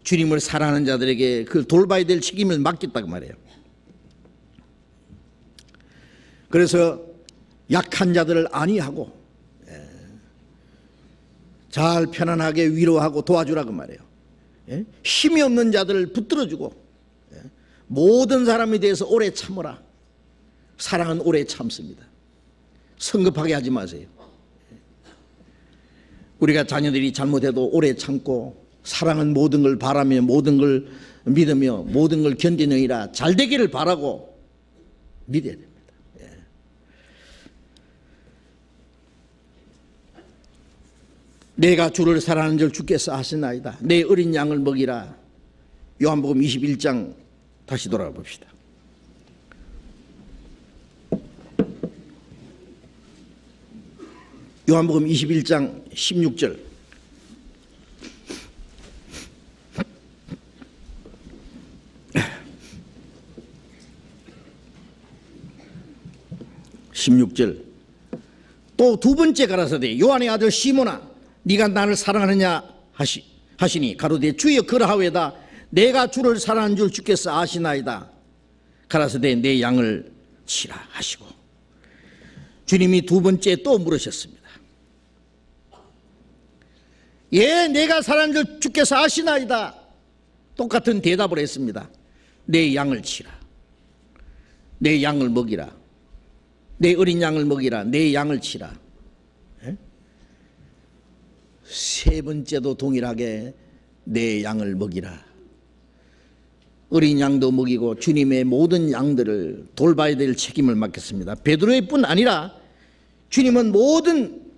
주님을 사랑하는 자들에게 그 돌봐야 될 책임을 맡겼다고 말해요. 그래서 약한 자들을 안위하고 잘 편안하게 위로하고 도와주라고 말해요. 힘이 없는 자들을 붙들어주고 모든 사람에 대해서 오래 참으라. 사랑은 오래 참습니다. 성급하게 하지 마세요. 우리가 자녀들이 잘못해도 오래 참고, 사랑은 모든 걸 바라며 모든 걸 믿으며 모든 걸 견디느니라 잘 되기를 바라고 믿어야 됩니다. 내가 주를 사랑하는 줄 주께서 아시나이다. 내 어린 양을 먹이라. 요한복음 21장 다시 돌아가 봅시다. 요한복음 21장 16절. 또 두 번째 가라사대 요한의 아들 시몬아 네가 나를 사랑하느냐 하시니 가로되 주여 그러하오이다. 내가 주를 사랑하는 줄 주께서 아시나이다. 가라사대 내 양을 치라 하시고, 주님이 두 번째 또 물으셨습니다. 예, 내가 사랑하는 줄 주께서 아시나이다. 똑같은 대답을 했습니다. 내 양을 치라. 내 양을 먹이라. 내 어린 양을 먹이라. 내 양을 치라. 세 번째도 동일하게 내 양을 먹이라. 어린 양도 먹이고 주님의 모든 양들을 돌봐야 될 책임을 맡겼습니다. 베드로의 뿐 아니라 주님은 모든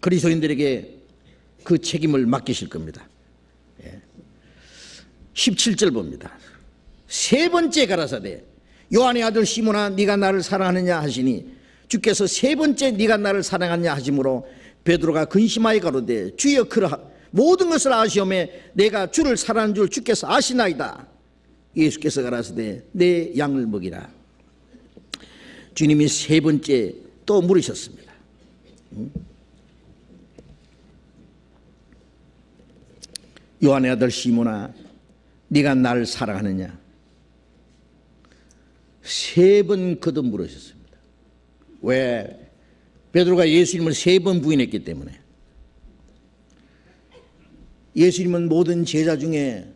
그리스도인들에게 그 책임을 맡기실 겁니다. 17절 봅니다. 세 번째 가라사대 요한의 아들 시몬아 네가 나를 사랑하느냐 하시니 주께서 세 번째 네가 나를 사랑하느냐 하심으로 베드로가 근심하여 가로되 주여 그러하 모든 것을 아시오매 내가 주를 사랑하는 줄 주께서 아시나이다. 예수께서 가라사대 내 양을 먹이라. 주님이 세 번째 또 물으셨습니다. 요한의 아들 시몬아 네가 나를 사랑하느냐. 세 번 거듭 물으셨습니다. 왜? 베드로가 예수님을 세 번 부인했기 때문에. 예수님은 모든 제자 중에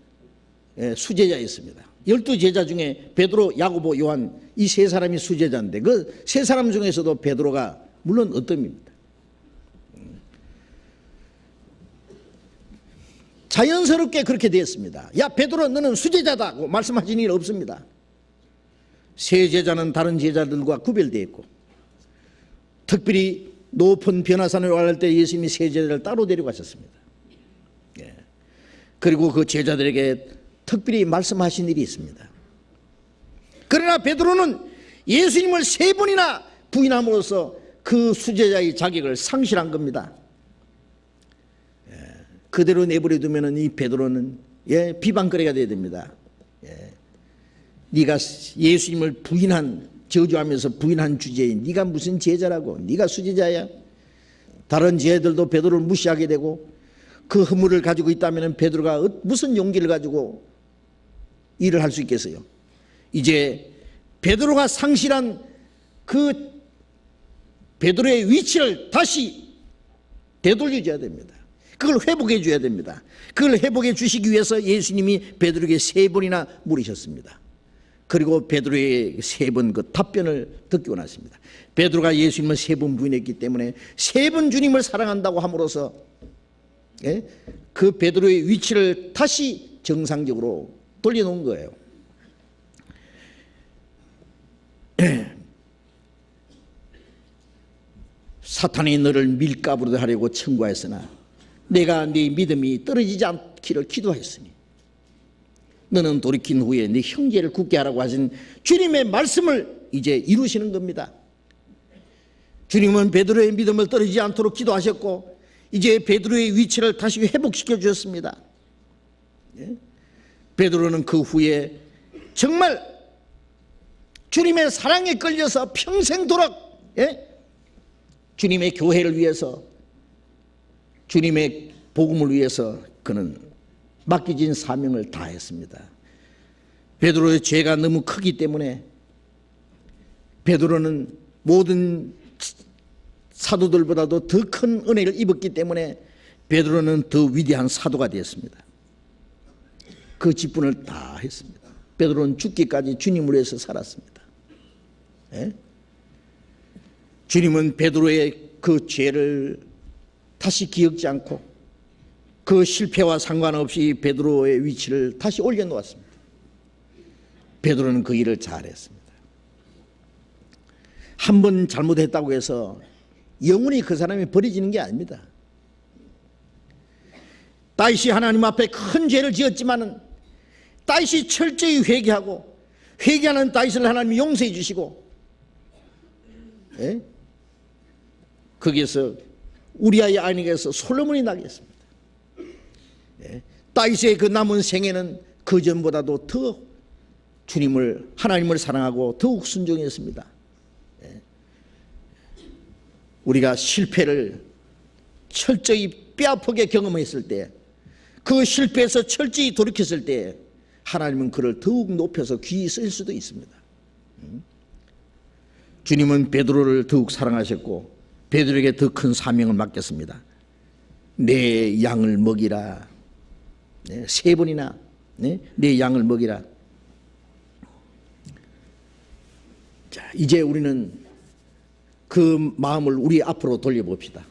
수제자였습니다. 12제자 중에 베드로, 야고보, 요한 이 세 사람이 수제자인데 그 세 사람 중에서도 베드로가 물론 어뜸입니다. 자연스럽게 그렇게 되었습니다. 야 베드로 너는 수제자다고 말씀하신 일 없습니다. 세 제자는 다른 제자들과 구별되어 있고, 특별히 높은 변화산에 올라갈 때 예수님이 세 제자를 따로 데려가셨습니다. 그리고 그 제자들에게 특별히 말씀하신 일이 있습니다. 그러나 베드로는 예수님을 세 번이나 부인함으로써 그 수제자의 자격을 상실한 겁니다. 그대로 내버려 두면 이 베드로는 비방거리가 되어야 됩니다. 네가 예수님을 저주하면서 부인한 주제에 네가 무슨 제자라고, 네가 수제자야. 다른 제자들도 베드로를 무시하게 되고, 그 허물을 가지고 있다면 베드로가 무슨 용기를 가지고 일을 할 수 있겠어요? 이제 베드로가 상실한 그 베드로의 위치를 다시 되돌려줘야 됩니다. 그걸 회복해 줘야 됩니다. 그걸 회복해 주시기 위해서 예수님이 베드로에게 세 번이나 물으셨습니다. 그리고 베드로의 세 번 그 답변을 듣고 났습니다. 베드로가 예수님을 세 번 부인했기 때문에 세 번 주님을 사랑한다고 함으로써 그 베드로의 위치를 다시 정상적으로 돌려놓은 거예요. 사탄이 너를 밀가부로 하려고 청구하였으나 내가 네 믿음이 떨어지지 않기를 기도하였으니 너는 돌이킨 후에 네 형제를 굳게 하라고 하신 주님의 말씀을 이제 이루시는 겁니다. 주님은 베드로의 믿음을 떨어지지 않도록 기도하셨고 이제 베드로의 위치를 다시 회복시켜 주셨습니다. 베드로는 그 후에 정말 주님의 사랑에 끌려서 평생도록 주님의 교회를 위해서, 주님의 복음을 위해서 그는 맡겨진 사명을 다했습니다. 베드로의 죄가 너무 크기 때문에 베드로는 모든 사도들보다도 더 큰 은혜를 입었기 때문에 베드로는 더 위대한 사도가 되었습니다. 그 직분을 다 했습니다. 베드로는 죽기까지 주님을 위해서 살았습니다. 주님은 베드로의 그 죄를 다시 기억지 않고 그 실패와 상관없이 베드로의 위치를 다시 올려놓았습니다. 베드로는 그 일을 잘했습니다. 한 번 잘못했다고 해서 영원히 그 사람이 버려지는 게 아닙니다. 다윗이 하나님 앞에 큰 죄를 지었지만은 다윗이 철저히 회개하고 회개하는 다윗을 하나님이 용서해 주시고 거기에서 우리아의 아내에게서 솔로몬이 나게 했습니다. 다윗의 그 남은 생애는 그 전보다도 더 주님을, 하나님을 사랑하고 더욱 순종했습니다. 우리가 실패를 철저히 뼈아프게 경험했을 때, 그 실패에서 철저히 돌이켰을 때 하나님은 그를 더욱 높여서 귀히 쓸 수도 있습니다. 주님은 베드로를 더욱 사랑하셨고 베드로에게 더 큰 사명을 맡겼습니다. 내 양을 먹이라. 세 번이나 내 양을 먹이라. 자, 이제 우리는 그 마음을 우리 앞으로 돌려봅시다.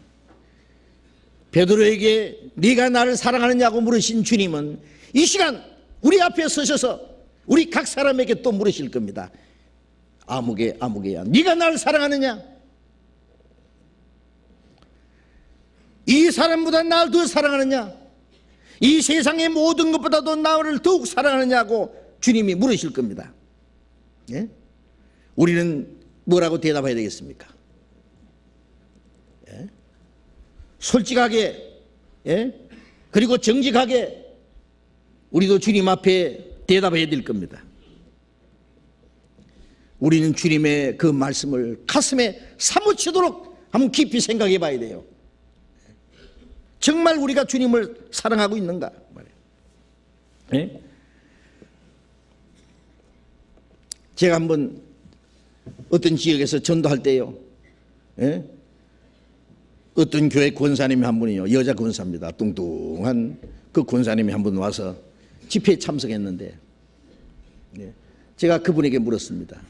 베드로에게 네가 나를 사랑하느냐고 물으신 주님은 이 시간 우리 앞에 서셔서 우리 각 사람에게 또 물으실 겁니다. 아무개야 네가 나를 사랑하느냐? 이 사람보다 나를 더 사랑하느냐? 이 세상의 모든 것보다도 나를 더욱 사랑하느냐고 주님이 물으실 겁니다. 우리는 뭐라고 대답해야 되겠습니까? 솔직하게 그리고 정직하게 우리도 주님 앞에 대답해야 될 겁니다. 우리는 주님의 그 말씀을 가슴에 사무치도록 한번 깊이 생각해 봐야 돼요. 정말 우리가 주님을 사랑하고 있는가? 제가 한번 어떤 지역에서 전도할 때요, 어떤 교회 권사님이 한 분이요, 여자 권사입니다. 뚱뚱한 그 권사님이 한 분 와서 집회에 참석했는데 제가 그분에게 물었습니다.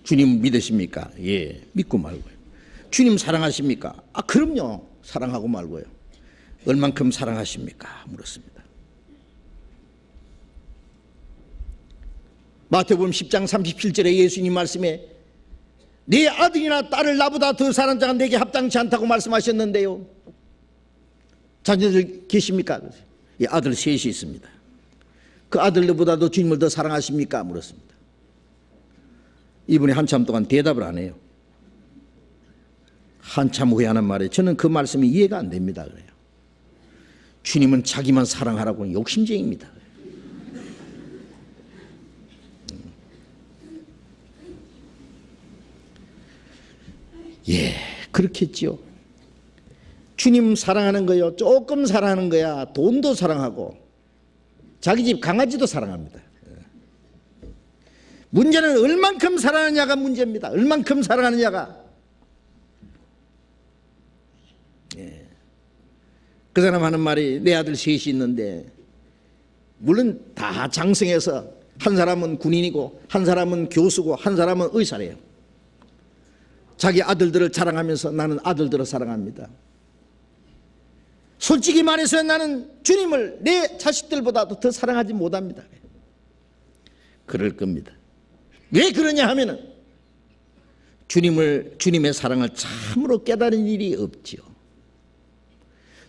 주님 믿으십니까? 예, 믿고 말고요. 주님 사랑하십니까? 아, 그럼요, 사랑하고 말고요. 얼만큼 사랑하십니까? 물었습니다. 마태복음 10장 37절에 예수님 말씀에 네 아들이나 딸을 나보다 더 사랑하는 자가 내게 합당치 않다고 말씀하셨는데요, 자녀들 계십니까? 예, 아들 셋이 있습니다. 그 아들들보다도 주님을 더 사랑하십니까? 물었습니다. 이분이 한참 동안 대답을 안 해요. 한참 후에 하는 말에 저는 그 말씀이 이해가 안 됩니다. 그래요. 주님은 자기만 사랑하라고 욕심쟁이입니다. 예, 그렇겠지요. 주님 사랑하는 거요, 조금 사랑하는 거야. 돈도 사랑하고 자기 집 강아지도 사랑합니다. 문제는 얼만큼 사랑하느냐가 문제입니다. 얼만큼 사랑하느냐가. 그 사람 하는 말이 내 아들 셋이 있는데 물론 다 장성해서 한 사람은 군인이고 한 사람은 교수고 한 사람은 의사래요. 자기 아들들을 자랑하면서 나는 아들들을 사랑합니다. 솔직히 말해서 나는 주님을 내 자식들보다도 더 사랑하지 못합니다. 그럴 겁니다. 왜 그러냐 하면은 주님의 사랑을 참으로 깨달은 일이 없지요.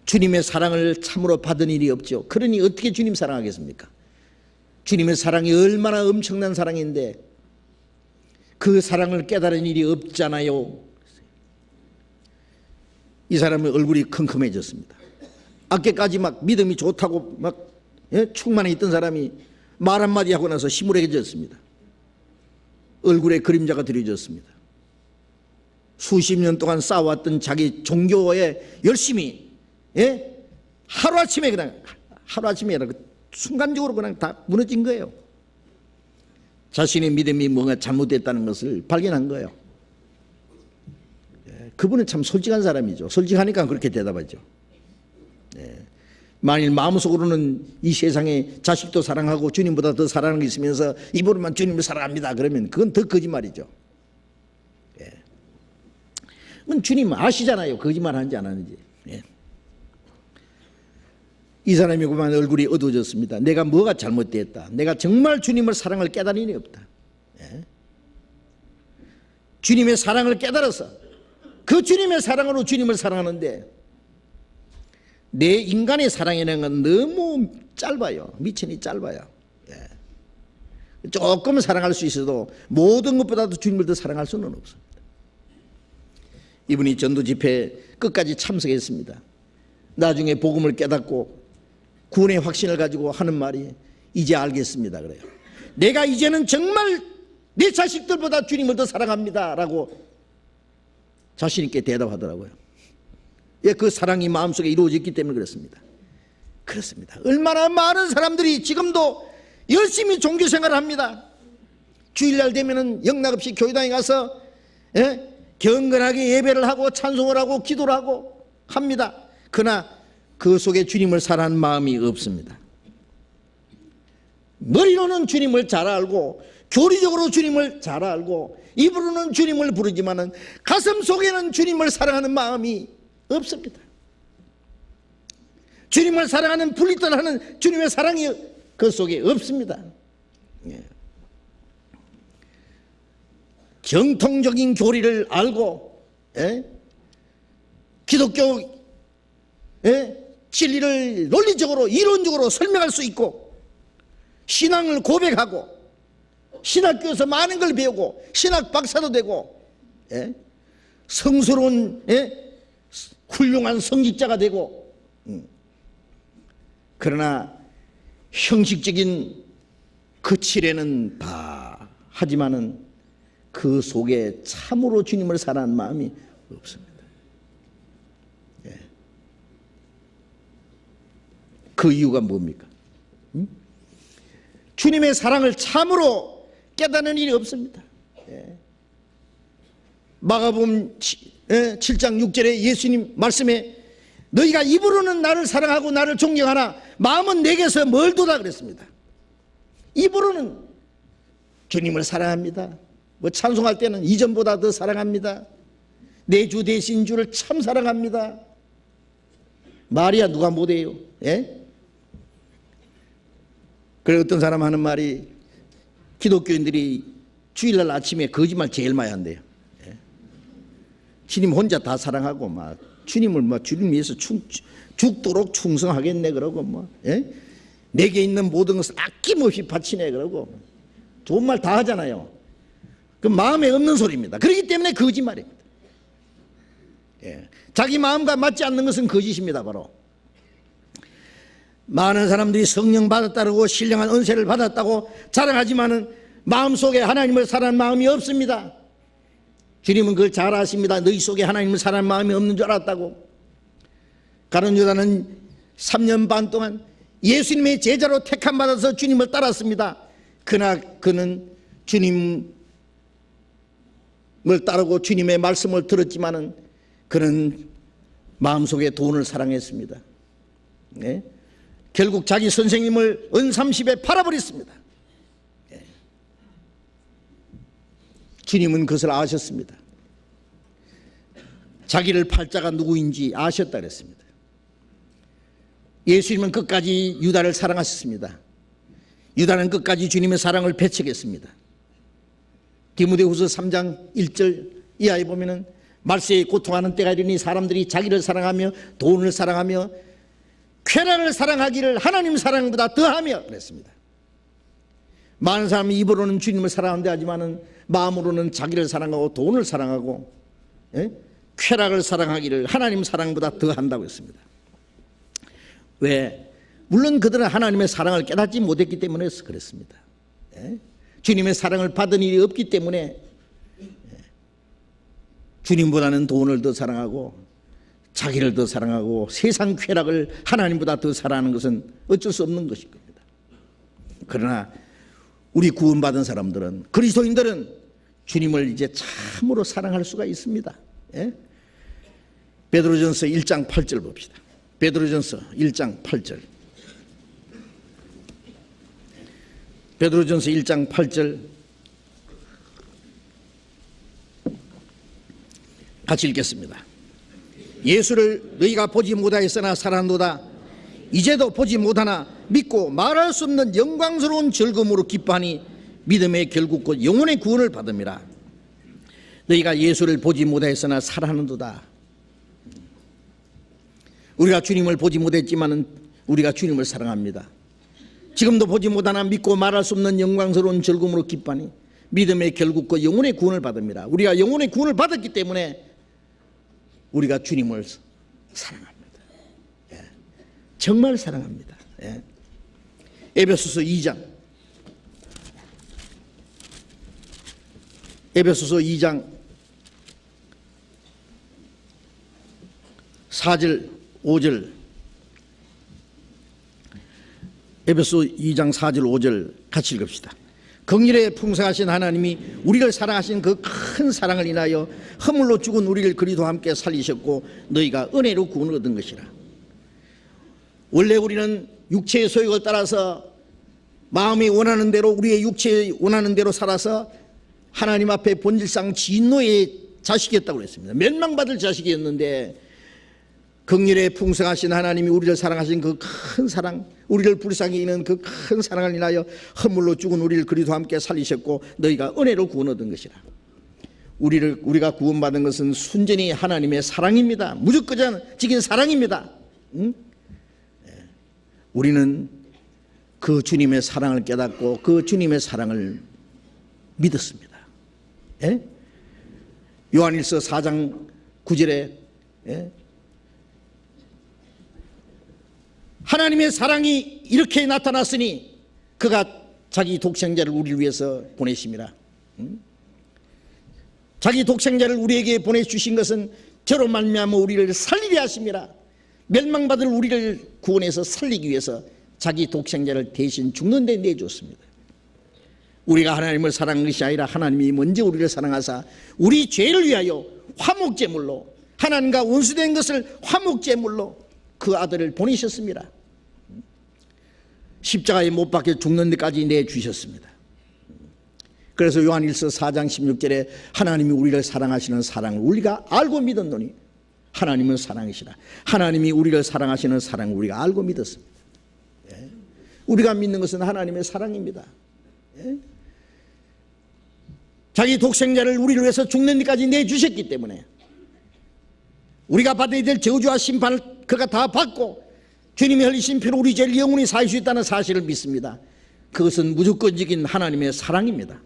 주님의 사랑을 참으로 받은 일이 없죠. 그러니 어떻게 주님 사랑하겠습니까? 주님의 사랑이 얼마나 엄청난 사랑인데 그 사랑을 깨달은 일이 없잖아요. 이 사람의 얼굴이 컴컴해졌습니다. 아까까지 막 믿음이 좋다고 막 충만해 있던 사람이 말 한마디 하고 나서 시무룩해졌습니다. 얼굴에 그림자가 들여졌습니다. 수십 년 동안 쌓아왔던 자기 종교에 열심히 하루아침에 순간적으로 그냥 다 무너진 거예요. 자신의 믿음이 뭔가 잘못됐다는 것을 발견한 거예요. 그분은 참 솔직한 사람이죠. 솔직하니까 그렇게 대답하죠. 만일 마음속으로는 이 세상에 자식도 사랑하고 주님보다 더 사랑하는 게 있으면서 입으로만 주님을 사랑합니다 그러면 그건 더 거짓말이죠. 그건 주님 아시잖아요. 거짓말 하는지 안 하는지. 이 사람이 그만 얼굴이 어두워졌습니다. 내가 뭐가 잘못됐다. 내가 정말 주님을 사랑을 깨달은 일이 없다. 주님의 사랑을 깨달아서 그 주님의 사랑으로 주님을 사랑하는데 내 인간의 사랑이라는 건 너무 짧아요. 미천이 짧아요. 조금 사랑할 수 있어도 모든 것보다도 주님을 더 사랑할 수는 없습니다. 이분이 전도 집회 끝까지 참석했습니다. 나중에 복음을 깨닫고 구원의 확신을 가지고 하는 말이 이제 알겠습니다 그래요. 내가 이제는 정말 내 자식들보다 주님을 더 사랑합니다 라고 자신 있게 대답하더라고요. 그 사랑이 마음속에 이루어졌기 때문에 그렇습니다. 그렇습니다. 얼마나 많은 사람들이 지금도 열심히 종교생활을 합니다. 주일날 되면은 영락없이 교회당에 가서 경건하게 예배를 하고 찬송을 하고 기도를 하고 합니다. 그러나 그 속에 주님을 사랑하는 마음이 없습니다. 머리로는 주님을 잘 알고 교리적으로 주님을 잘 알고 입으로는 주님을 부르지만은 가슴 속에는 주님을 사랑하는 마음이 없습니다. 주님을 사랑하는 분리떨하는 주님의 사랑이 그 속에 없습니다. 정통적인 교리를 알고 기독교 진리를 논리적으로 이론적으로 설명할 수 있고 신앙을 고백하고 신학교에서 많은 걸 배우고 신학 박사도 되고 성스러운 훌륭한 성직자가 되고 그러나 형식적인 그 칠에는 하지만은 그 속에 참으로 주님을 사랑하는 마음이 없습니다. 그 이유가 뭡니까? 주님의 사랑을 참으로 깨닫는 일이 없습니다. 마가복음 7장 6절에 예수님 말씀에 너희가 입으로는 나를 사랑하고 나를 존경하나 마음은 내게서 멀도다 그랬습니다. 입으로는 주님을 사랑합니다. 찬송할 때는 이전보다 더 사랑합니다. 내 주 되신 주를 참 사랑합니다. 말이야 누가 못해요? 그래 어떤 사람 하는 말이 기독교인들이 주일날 아침에 거짓말 제일 많이 한대요. 주님 혼자 다 사랑하고 막 주님을 주님 위해서 죽도록 충성하겠네 그러고 내게 있는 모든 것을 아낌없이 바치네 그러고 좋은 말 다 하잖아요. 그 마음에 없는 소리입니다. 그렇기 때문에 거짓말입니다. 자기 마음과 맞지 않는 것은 거짓입니다. 바로 많은 사람들이 성령 받았다고 신령한 은혜를 받았다고 자랑하지만은 마음속에 하나님을 사랑하는 마음이 없습니다. 주님은 그걸 잘 아십니다. 너희 속에 하나님을 사랑하는 마음이 없는 줄 알았다고. 가룟 유다는 3년 반 동안 예수님의 제자로 택함 받아서 주님을 따랐습니다. 그러나 그는 주님을 따르고 주님의 말씀을 들었지만은 그는 마음속에 돈을 사랑했습니다. 결국 자기 선생님을 은삼십에 팔아버렸습니다. 주님은 그것을 아셨습니다. 자기를 팔 자가 누구인지 아셨다 그랬습니다. 예수님은 끝까지 유다를 사랑하셨습니다. 유다는 끝까지 주님의 사랑을 배척했습니다. 디모데후서 3장 1절 이하에 보면은 말세에 고통하는 때가 이르니 사람들이 자기를 사랑하며 돈을 사랑하며 쾌락을 사랑하기를 하나님 사랑보다 더하며 그랬습니다. 많은 사람이 입으로는 주님을 사랑한다 하지만은 마음으로는 자기를 사랑하고 돈을 사랑하고 쾌락을 사랑하기를 하나님 사랑보다 더한다고 했습니다. 왜? 물론 그들은 하나님의 사랑을 깨닫지 못했기 때문에 그랬습니다. 주님의 사랑을 받은 일이 없기 때문에 주님보다는 돈을 더 사랑하고 자기를 더 사랑하고 세상 쾌락을 하나님보다 더 사랑하는 것은 어쩔 수 없는 것일 겁니다. 그러나 우리 구원받은 사람들은, 그리스도인들은 주님을 이제 참으로 사랑할 수가 있습니다. 베드로전서 1장 8절 봅시다. 베드로전서 1장 8절. 베드로전서 1장 8절 같이 읽겠습니다. 예수를 너희가 보지 못하였으나 사랑하노다. 이제도 보지 못하나 믿고 말할 수 없는 영광스러운 즐거움으로 기뻐하니 믿음의 결국 곧 영혼의 구원을 받음이라. 너희가 예수를 보지 못하였으나 사랑하는도다. 우리가 주님을 보지 못했지만 우리가 주님을 사랑합니다. 지금도 보지 못하나 믿고 말할 수 없는 영광스러운 즐거움으로 기뻐하니 믿음의 결국 곧 영혼의 구원을 받음이라. 우리가 영혼의 구원을 받았기 때문에 우리가 주님을 사랑합니다. 정말 사랑합니다. 에베소서 2장 에베소서 2장 4절 5절 에베소 2장 4절 5절 같이 읽읍시다. 긍휼에 풍성하신 하나님이 우리를 사랑하신 그 큰 사랑을 인하여 허물로 죽은 우리를 그리스도와 함께 살리셨고 너희가 은혜로 구원을 얻은 것이라. 원래 우리는 육체의 소욕을 따라서 마음이 원하는 대로 우리의 육체에 원하는 대로 살아서 하나님 앞에 본질상 진노의 자식이었다고 그랬습니다. 멸망받을 자식이었는데 긍휼에 풍성하신 하나님이 우리를 사랑하신 그 큰 사랑, 우리를 불쌍히 여기는 그 큰 사랑을 인하여 허물로 죽은 우리를 그리스도와 함께 살리셨고 너희가 은혜로 구원 얻은 것이라. 우리가 구원받은 것은 순전히 하나님의 사랑입니다. 무조건적인 사랑입니다. 우리는 그 주님의 사랑을 깨닫고 그 주님의 사랑을 믿었습니다. 요한일서 4장 9절에 하나님의 사랑이 이렇게 나타났으니 그가 자기 독생자를 우리를 위해서 보내심이라. 자기 독생자를 우리에게 보내주신 것은 저로 말미암아 우리를 살리려 하심이라. 멸망받을 우리를 구원해서 살리기 위해서 자기 독생자를 대신 죽는 데 내줬습니다. 우리가 하나님을 사랑한 것이 아니라 하나님이 먼저 우리를 사랑하사 우리 죄를 위하여 화목제물로, 하나님과 원수된 것을 화목제물로 그 아들을 보내셨습니다. 십자가에 못 박혀 죽는 데까지 내주셨습니다. 그래서 요한일서 4장 16절에 하나님이 우리를 사랑하시는 사랑을 우리가 알고 믿었노니 하나님은 사랑이시라. 하나님이 우리를 사랑하시는 사랑을 우리가 알고 믿었습니다. 우리가 믿는 것은 하나님의 사랑입니다. 자기 독생자를 우리를 위해서 죽는 데까지 내주셨기 때문에 우리가 받아야 될 저주와 심판을 그가 다 받고 주님이 흘리신 피로 우리 죄를 영원히 사할 수 있다는 사실을 믿습니다. 그것은 무조건적인 하나님의 사랑입니다.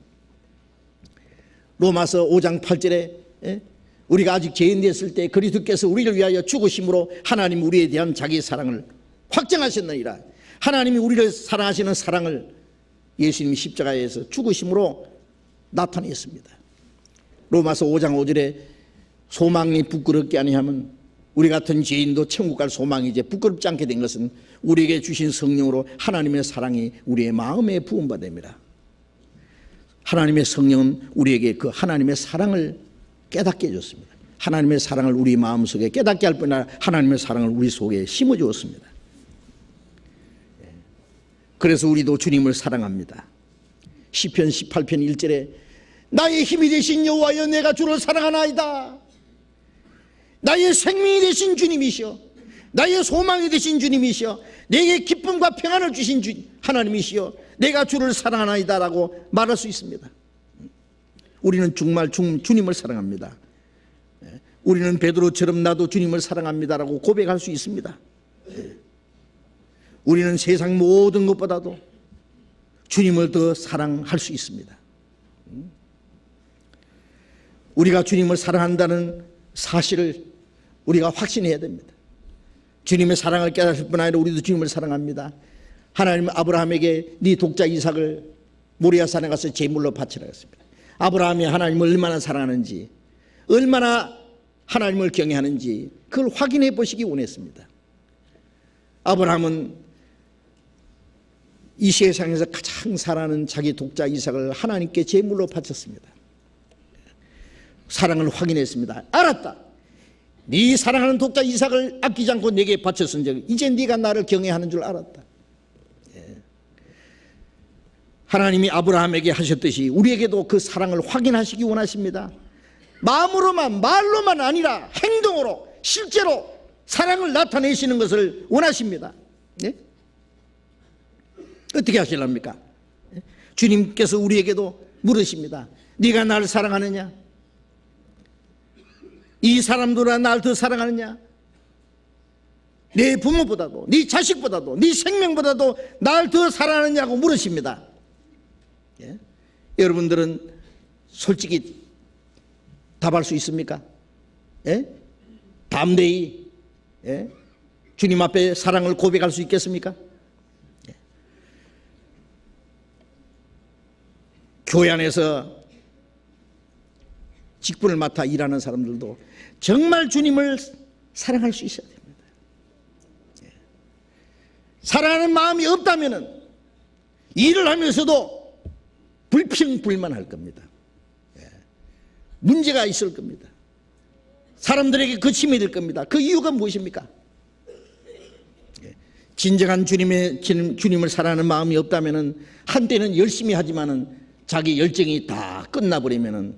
로마서 5장 8절에 우리가 아직 죄인 되었을 때 그리스도께서 우리를 위하여 죽으심으로 하나님 우리에 대한 자기의 사랑을 확정하셨느니라. 하나님이 우리를 사랑하시는 사랑을 예수님이 십자가에서 죽으심으로 나타냈습니다. 로마서 5장 5절에 소망이 부끄럽게 아니하면 우리 같은 죄인도 천국 갈 소망이 이제 부끄럽지 않게 된 것은 우리에게 주신 성령으로 하나님의 사랑이 우리의 마음에 부음받습니다. 하나님의 성령은 우리에게 그 하나님의 사랑을 깨닫게 해줬습니다. 하나님의 사랑을 우리 마음속에 깨닫게 할 뿐 아니라 하나님의 사랑을 우리 속에 심어주었습니다. 그래서 우리도 주님을 사랑합니다. 시편 18편 1절에 나의 힘이 되신 여호와여 내가 주를 사랑하나이다. 나의 생명이 되신 주님이시여, 나의 소망이 되신 주님이시여, 내게 기쁨과 평안을 주신 하나님이시여, 내가 주를 사랑하나이다 라고 말할 수 있습니다. 우리는 정말 주님을 사랑합니다. 우리는 베드로처럼 나도 주님을 사랑합니다라고 고백할 수 있습니다. 우리는 세상 모든 것보다도 주님을 더 사랑할 수 있습니다. 우리가 주님을 사랑한다는 사실을 우리가 확신해야 됩니다. 주님의 사랑을 깨달을 뿐 아니라 우리도 주님을 사랑합니다. 하나님은 아브라함에게 네 독자 이삭을 모리아 산에 가서 제물로 바치라 했습니다. 아브라함이 하나님을 얼마나 사랑하는지, 얼마나 하나님을 경외하는지 그걸 확인해 보시기 원했습니다. 아브라함은 이 세상에서 가장 사랑하는 자기 독자 이삭을 하나님께 제물로 바쳤습니다. 사랑을 확인했습니다. 알았다. 네 사랑하는 독자 이삭을 아끼지 않고 내게 바쳤은즉 이제 네가 나를 경외하는 줄 알았다. 하나님이 아브라함에게 하셨듯이 우리에게도 그 사랑을 확인하시기 원하십니다. 마음으로만, 말로만 아니라 행동으로, 실제로 사랑을 나타내시는 것을 원하십니다. 네? 어떻게 하시렵니까? 주님께서 우리에게도 물으십니다. 네가 나를 사랑하느냐? 이 사람들아 나를 더 사랑하느냐? 내 부모보다도, 네 자식보다도, 네 생명보다도 나를 더 사랑하느냐고 물으십니다. 예? 여러분들은 솔직히 답할 수 있습니까? 예? 담대히 예? 주님 앞에 사랑을 고백할 수 있겠습니까? 예. 교회 안에서 직분을 맡아 일하는 사람들도 정말 주님을 사랑할 수 있어야 됩니다. 예. 사랑하는 마음이 없다면 일을 하면서도 불평불만할 겁니다. 문제가 있을 겁니다. 사람들에게 거침이 될 겁니다. 그 이유가 무엇입니까? 진정한 주님을 사랑하는 마음이 없다면 한때는 열심히 하지만은 자기 열정이 다 끝나버리면은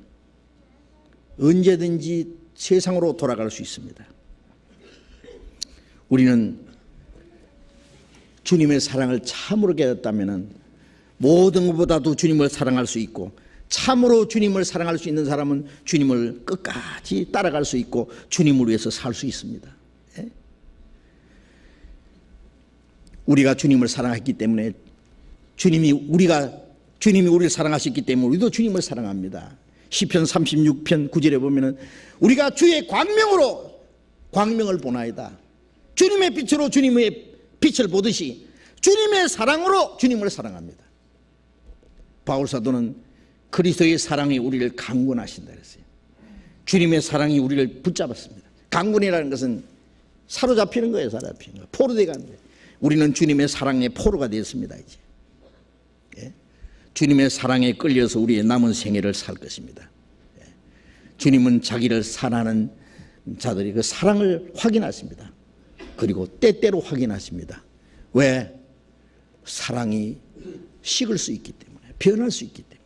언제든지 세상으로 돌아갈 수 있습니다. 우리는 주님의 사랑을 참으로 깨닫다면은 모든 것보다도 주님을 사랑할 수 있고, 참으로 주님을 사랑할 수 있는 사람은 주님을 끝까지 따라갈 수 있고 주님을 위해서 살 수 있습니다. 예? 우리가 주님을 사랑했기 때문에 주님이 우리를 사랑하셨기 때문에 우리도 주님을 사랑합니다. 시편 36편 9절에 보면은 우리가 주의 광명으로 광명을 보나이다. 주님의 빛으로 주님의 빛을 보듯이 주님의 사랑으로 주님을 사랑합니다. 바울 사도는 그리스도의 사랑이 우리를 강권하신다 그랬어요. 주님의 사랑이 우리를 붙잡았습니다. 강권이라는 것은 사로잡히는 거예요. 사로잡히는 거. 포로되어 가는 거예요. 우리는 주님의 사랑의 포로가 되었습니다. 이제 예? 주님의 사랑에 끌려서 우리의 남은 생애를 살 것입니다. 예? 주님은 자기를 사랑하는 자들이 그 사랑을 확인하십니다. 그리고 때때로 확인하십니다. 왜? 사랑이 식을 수 있기 때문에, 변할 수 있기 때문에.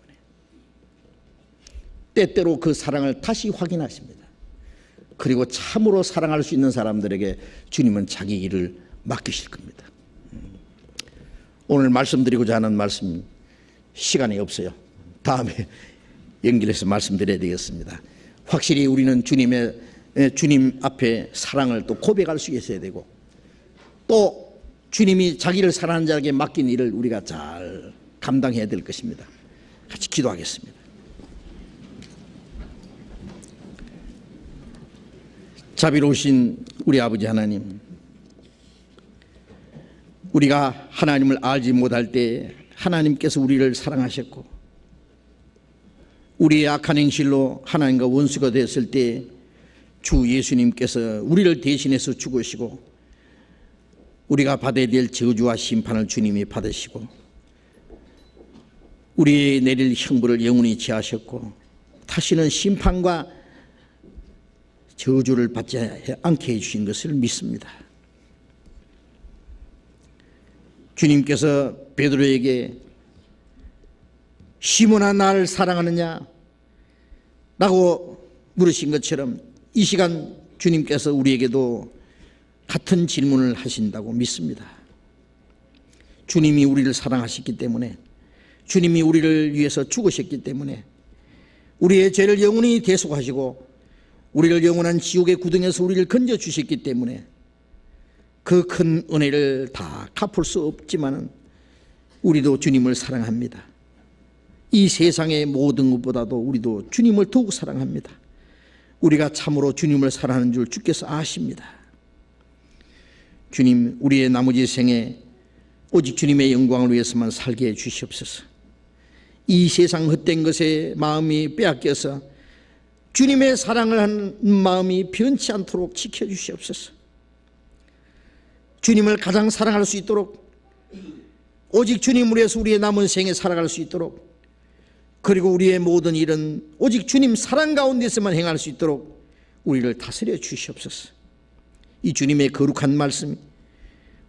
때때로 그 사랑을 다시 확인하십니다. 그리고 참으로 사랑할 수 있는 사람들에게 주님은 자기 일을 맡기실 겁니다. 오늘 말씀드리고자 하는 말씀 시간이 없어요. 다음에 연결해서 말씀드려야 되겠습니다. 확실히 우리는 주님 앞에 사랑을 또 고백할 수 있어야 되고, 또 주님이 자기를 사랑하는 자에게 맡긴 일을 우리가 잘 감당해야 될 것입니다. 같이 기도하겠습니다. 자비로우신 우리 아버지 하나님, 우리가 하나님을 알지 못할 때 하나님께서 우리를 사랑하셨고, 우리의 악한 행실로 하나님과 원수가 되었을 때 주 예수님께서 우리를 대신해서 죽으시고 우리가 받아야 될 저주와 심판을 주님이 받으시고 우리의 내릴 형벌을 영원히 지하셨고 다시는 심판과 저주를 받지 않게 해주신 것을 믿습니다. 주님께서 베드로에게 시몬아 나를 사랑하느냐 라고 물으신 것처럼 이 시간 주님께서 우리에게도 같은 질문을 하신다고 믿습니다. 주님이 우리를 사랑하셨기 때문에, 주님이 우리를 위해서 죽으셨기 때문에, 우리의 죄를 영원히 대속하시고 우리를 영원한 지옥의 구덩이에서 우리를 건져주셨기 때문에 그 큰 은혜를 다 갚을 수 없지만 우리도 주님을 사랑합니다. 이 세상의 모든 것보다도 우리도 주님을 더욱 사랑합니다. 우리가 참으로 주님을 사랑하는 줄 주께서 아십니다. 주님, 우리의 나머지 생에 오직 주님의 영광을 위해서만 살게 해 주시옵소서. 이 세상 헛된 것에 마음이 빼앗겨서 주님의 사랑을 하는 마음이 변치 않도록 지켜주시옵소서. 주님을 가장 사랑할 수 있도록, 오직 주님을 위해서 우리의 남은 생에 살아갈 수 있도록, 그리고 우리의 모든 일은 오직 주님 사랑 가운데서만 행할 수 있도록 우리를 다스려 주시옵소서. 이 주님의 거룩한 말씀이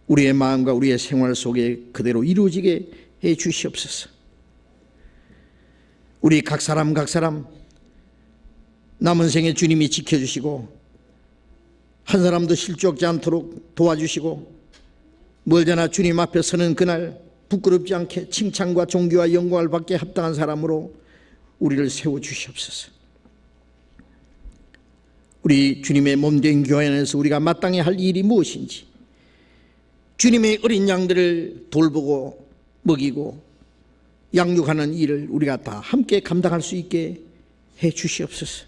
우리의 마음과 우리의 생활 속에 그대로 이루어지게 해 주시옵소서. 우리 각 사람 남은 생에 주님이 지켜주시고 한 사람도 실족지 않도록 도와주시고 멀잖아 주님 앞에 서는 그날 부끄럽지 않게 칭찬과 존귀와 영광을 받게 합당한 사람으로 우리를 세워주시옵소서. 우리 주님의 몸된 교회 안에서 우리가 마땅히 할 일이 무엇인지, 주님의 어린 양들을 돌보고 먹이고 양육하는 일을 우리가 다 함께 감당할 수 있게 해 주시옵소서.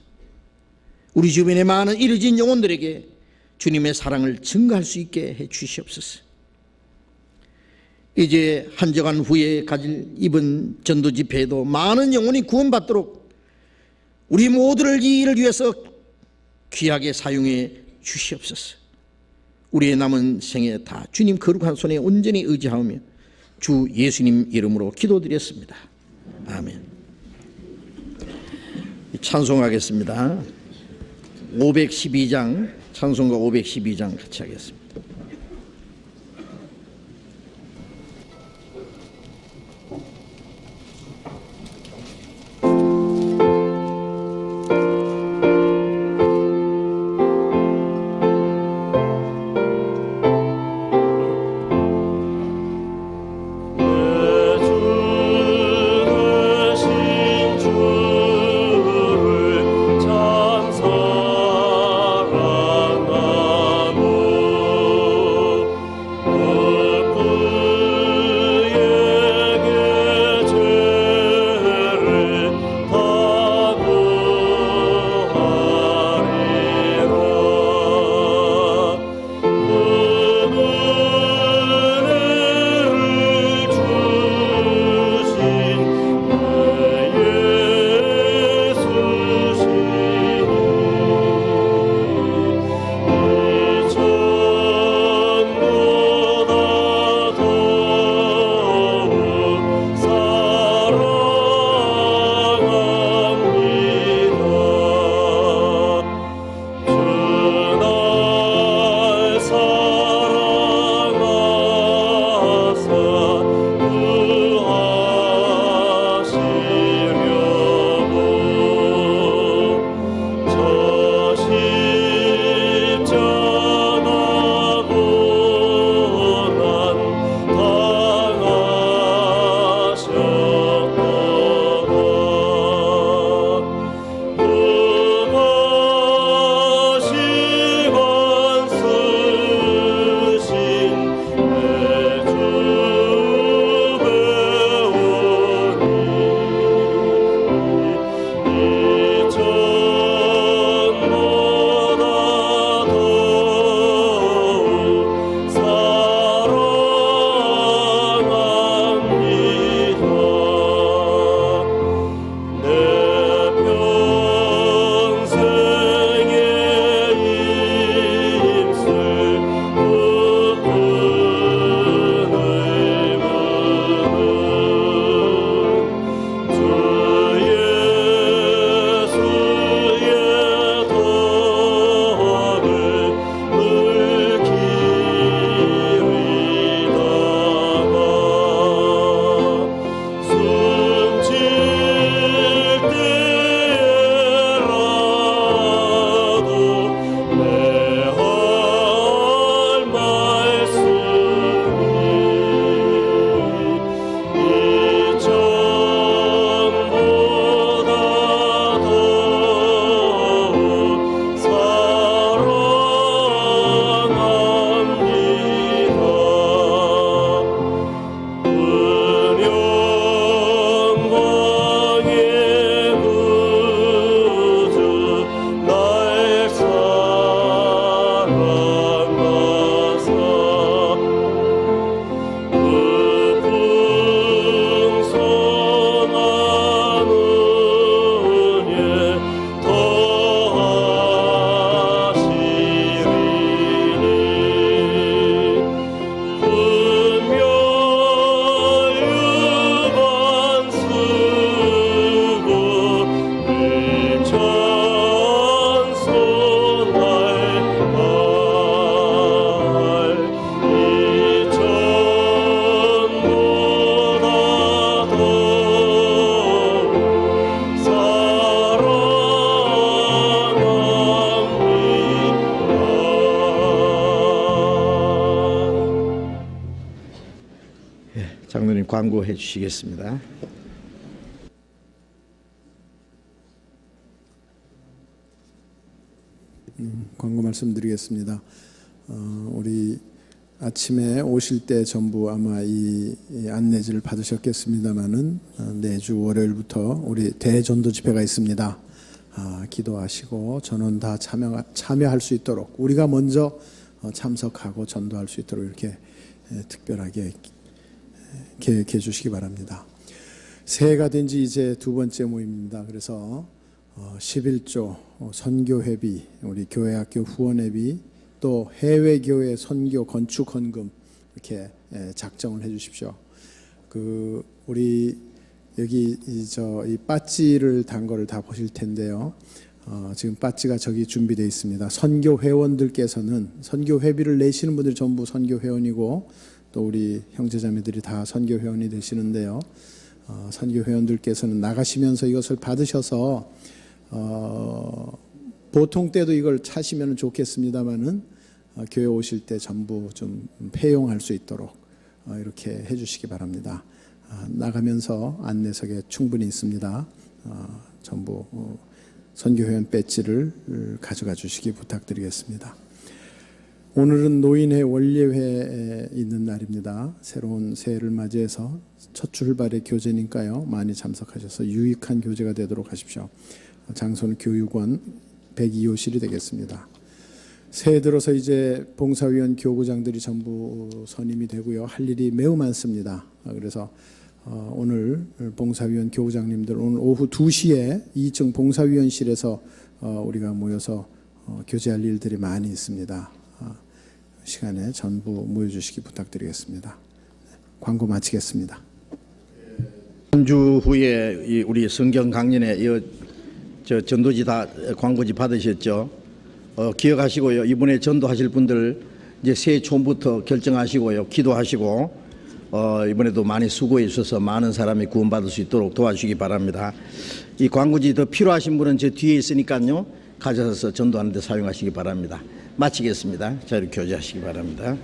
우리 주변의 많은 잃어진 영혼들에게 주님의 사랑을 증거할 수 있게 해 주시옵소서. 이제 한정한 후에 가질 이번 전도 집회에도 많은 영혼이 구원받도록 우리 모두를 이 일을 위해서 귀하게 사용해 주시옵소서. 우리의 남은 생에 다 주님 거룩한 손에 온전히 의지하며 주 예수님 이름으로 기도드렸습니다. 아멘. 찬송하겠습니다. 512장, 찬송가 512장 같이 하겠습니다. 참 사랑하노 광고해 주시겠습니다. 광고 말씀드리겠습니다. 우리 아침에 오실 때 전부 아마 이 안내지를 받으셨겠습니다마는 내주 월요일부터 우리 대전도 집회가 있습니다. 기도하시고 전원 다 참여할 수 있도록 우리가 먼저 참석하고 전도할 수 있도록 이렇게 특별하게 계획해 주시기 바랍니다. 새해가 된 지 이제 두 번째 모임입니다. 그래서 11조 선교회비, 우리 교회학교 후원회비, 또 해외교회 선교 건축 헌금 이렇게 작정을 해 주십시오. 우리 여기 이 빠찌를 단 거를 다 보실 텐데요. 지금 빠찌가 저기 준비되어 있습니다. 선교 회원들께서는 선교 회비를 내시는 분들이 전부 선교 회원이고 또 우리 형제자매들이 다 선교 회원이 되시는데요. 선교 회원들께서는 나가시면서 이것을 받으셔서 보통 때도 이걸 차시면 좋겠습니다만은 교회 오실 때 전부 좀 폐용할 수 있도록 이렇게 해주시기 바랍니다. 나가면서 안내석에 충분히 있습니다. 전부 선교회원 배지를 가져가 주시기 부탁드리겠습니다. 오늘은 노인회 원례회에 있는 날입니다. 새로운 새해를 맞이해서 첫 출발의 교제니까요. 많이 참석하셔서 유익한 교제가 되도록 하십시오. 장소는 교육원 102호실이 되겠습니다. 새해 들어서 이제 봉사위원 교구장들이 전부 선임이 되고요. 할 일이 매우 많습니다. 그래서 오늘 봉사위원 교구장님들 오늘 오후 2시에 2층 봉사위원실에서 우리가 모여서 교제할 일들이 많이 있습니다. 시간에 전부 모여주시기 부탁드리겠습니다. 광고 마치겠습니다. 한 주 후에 우리 성경 강연에 전도지 다 광고지 받으셨죠? 기억하시고요. 이번에 전도하실 분들 이제 새해 초부터 결정하시고요. 기도하시고 이번에도 많이 수고해 주셔서 많은 사람이 구원받을 수 있도록 도와주시기 바랍니다. 이 광고지 더 필요하신 분은 저 뒤에 있으니까요. 가져서 전도하는 데 사용하시기 바랍니다. 마치겠습니다. 자유를 교제하시기 바랍니다.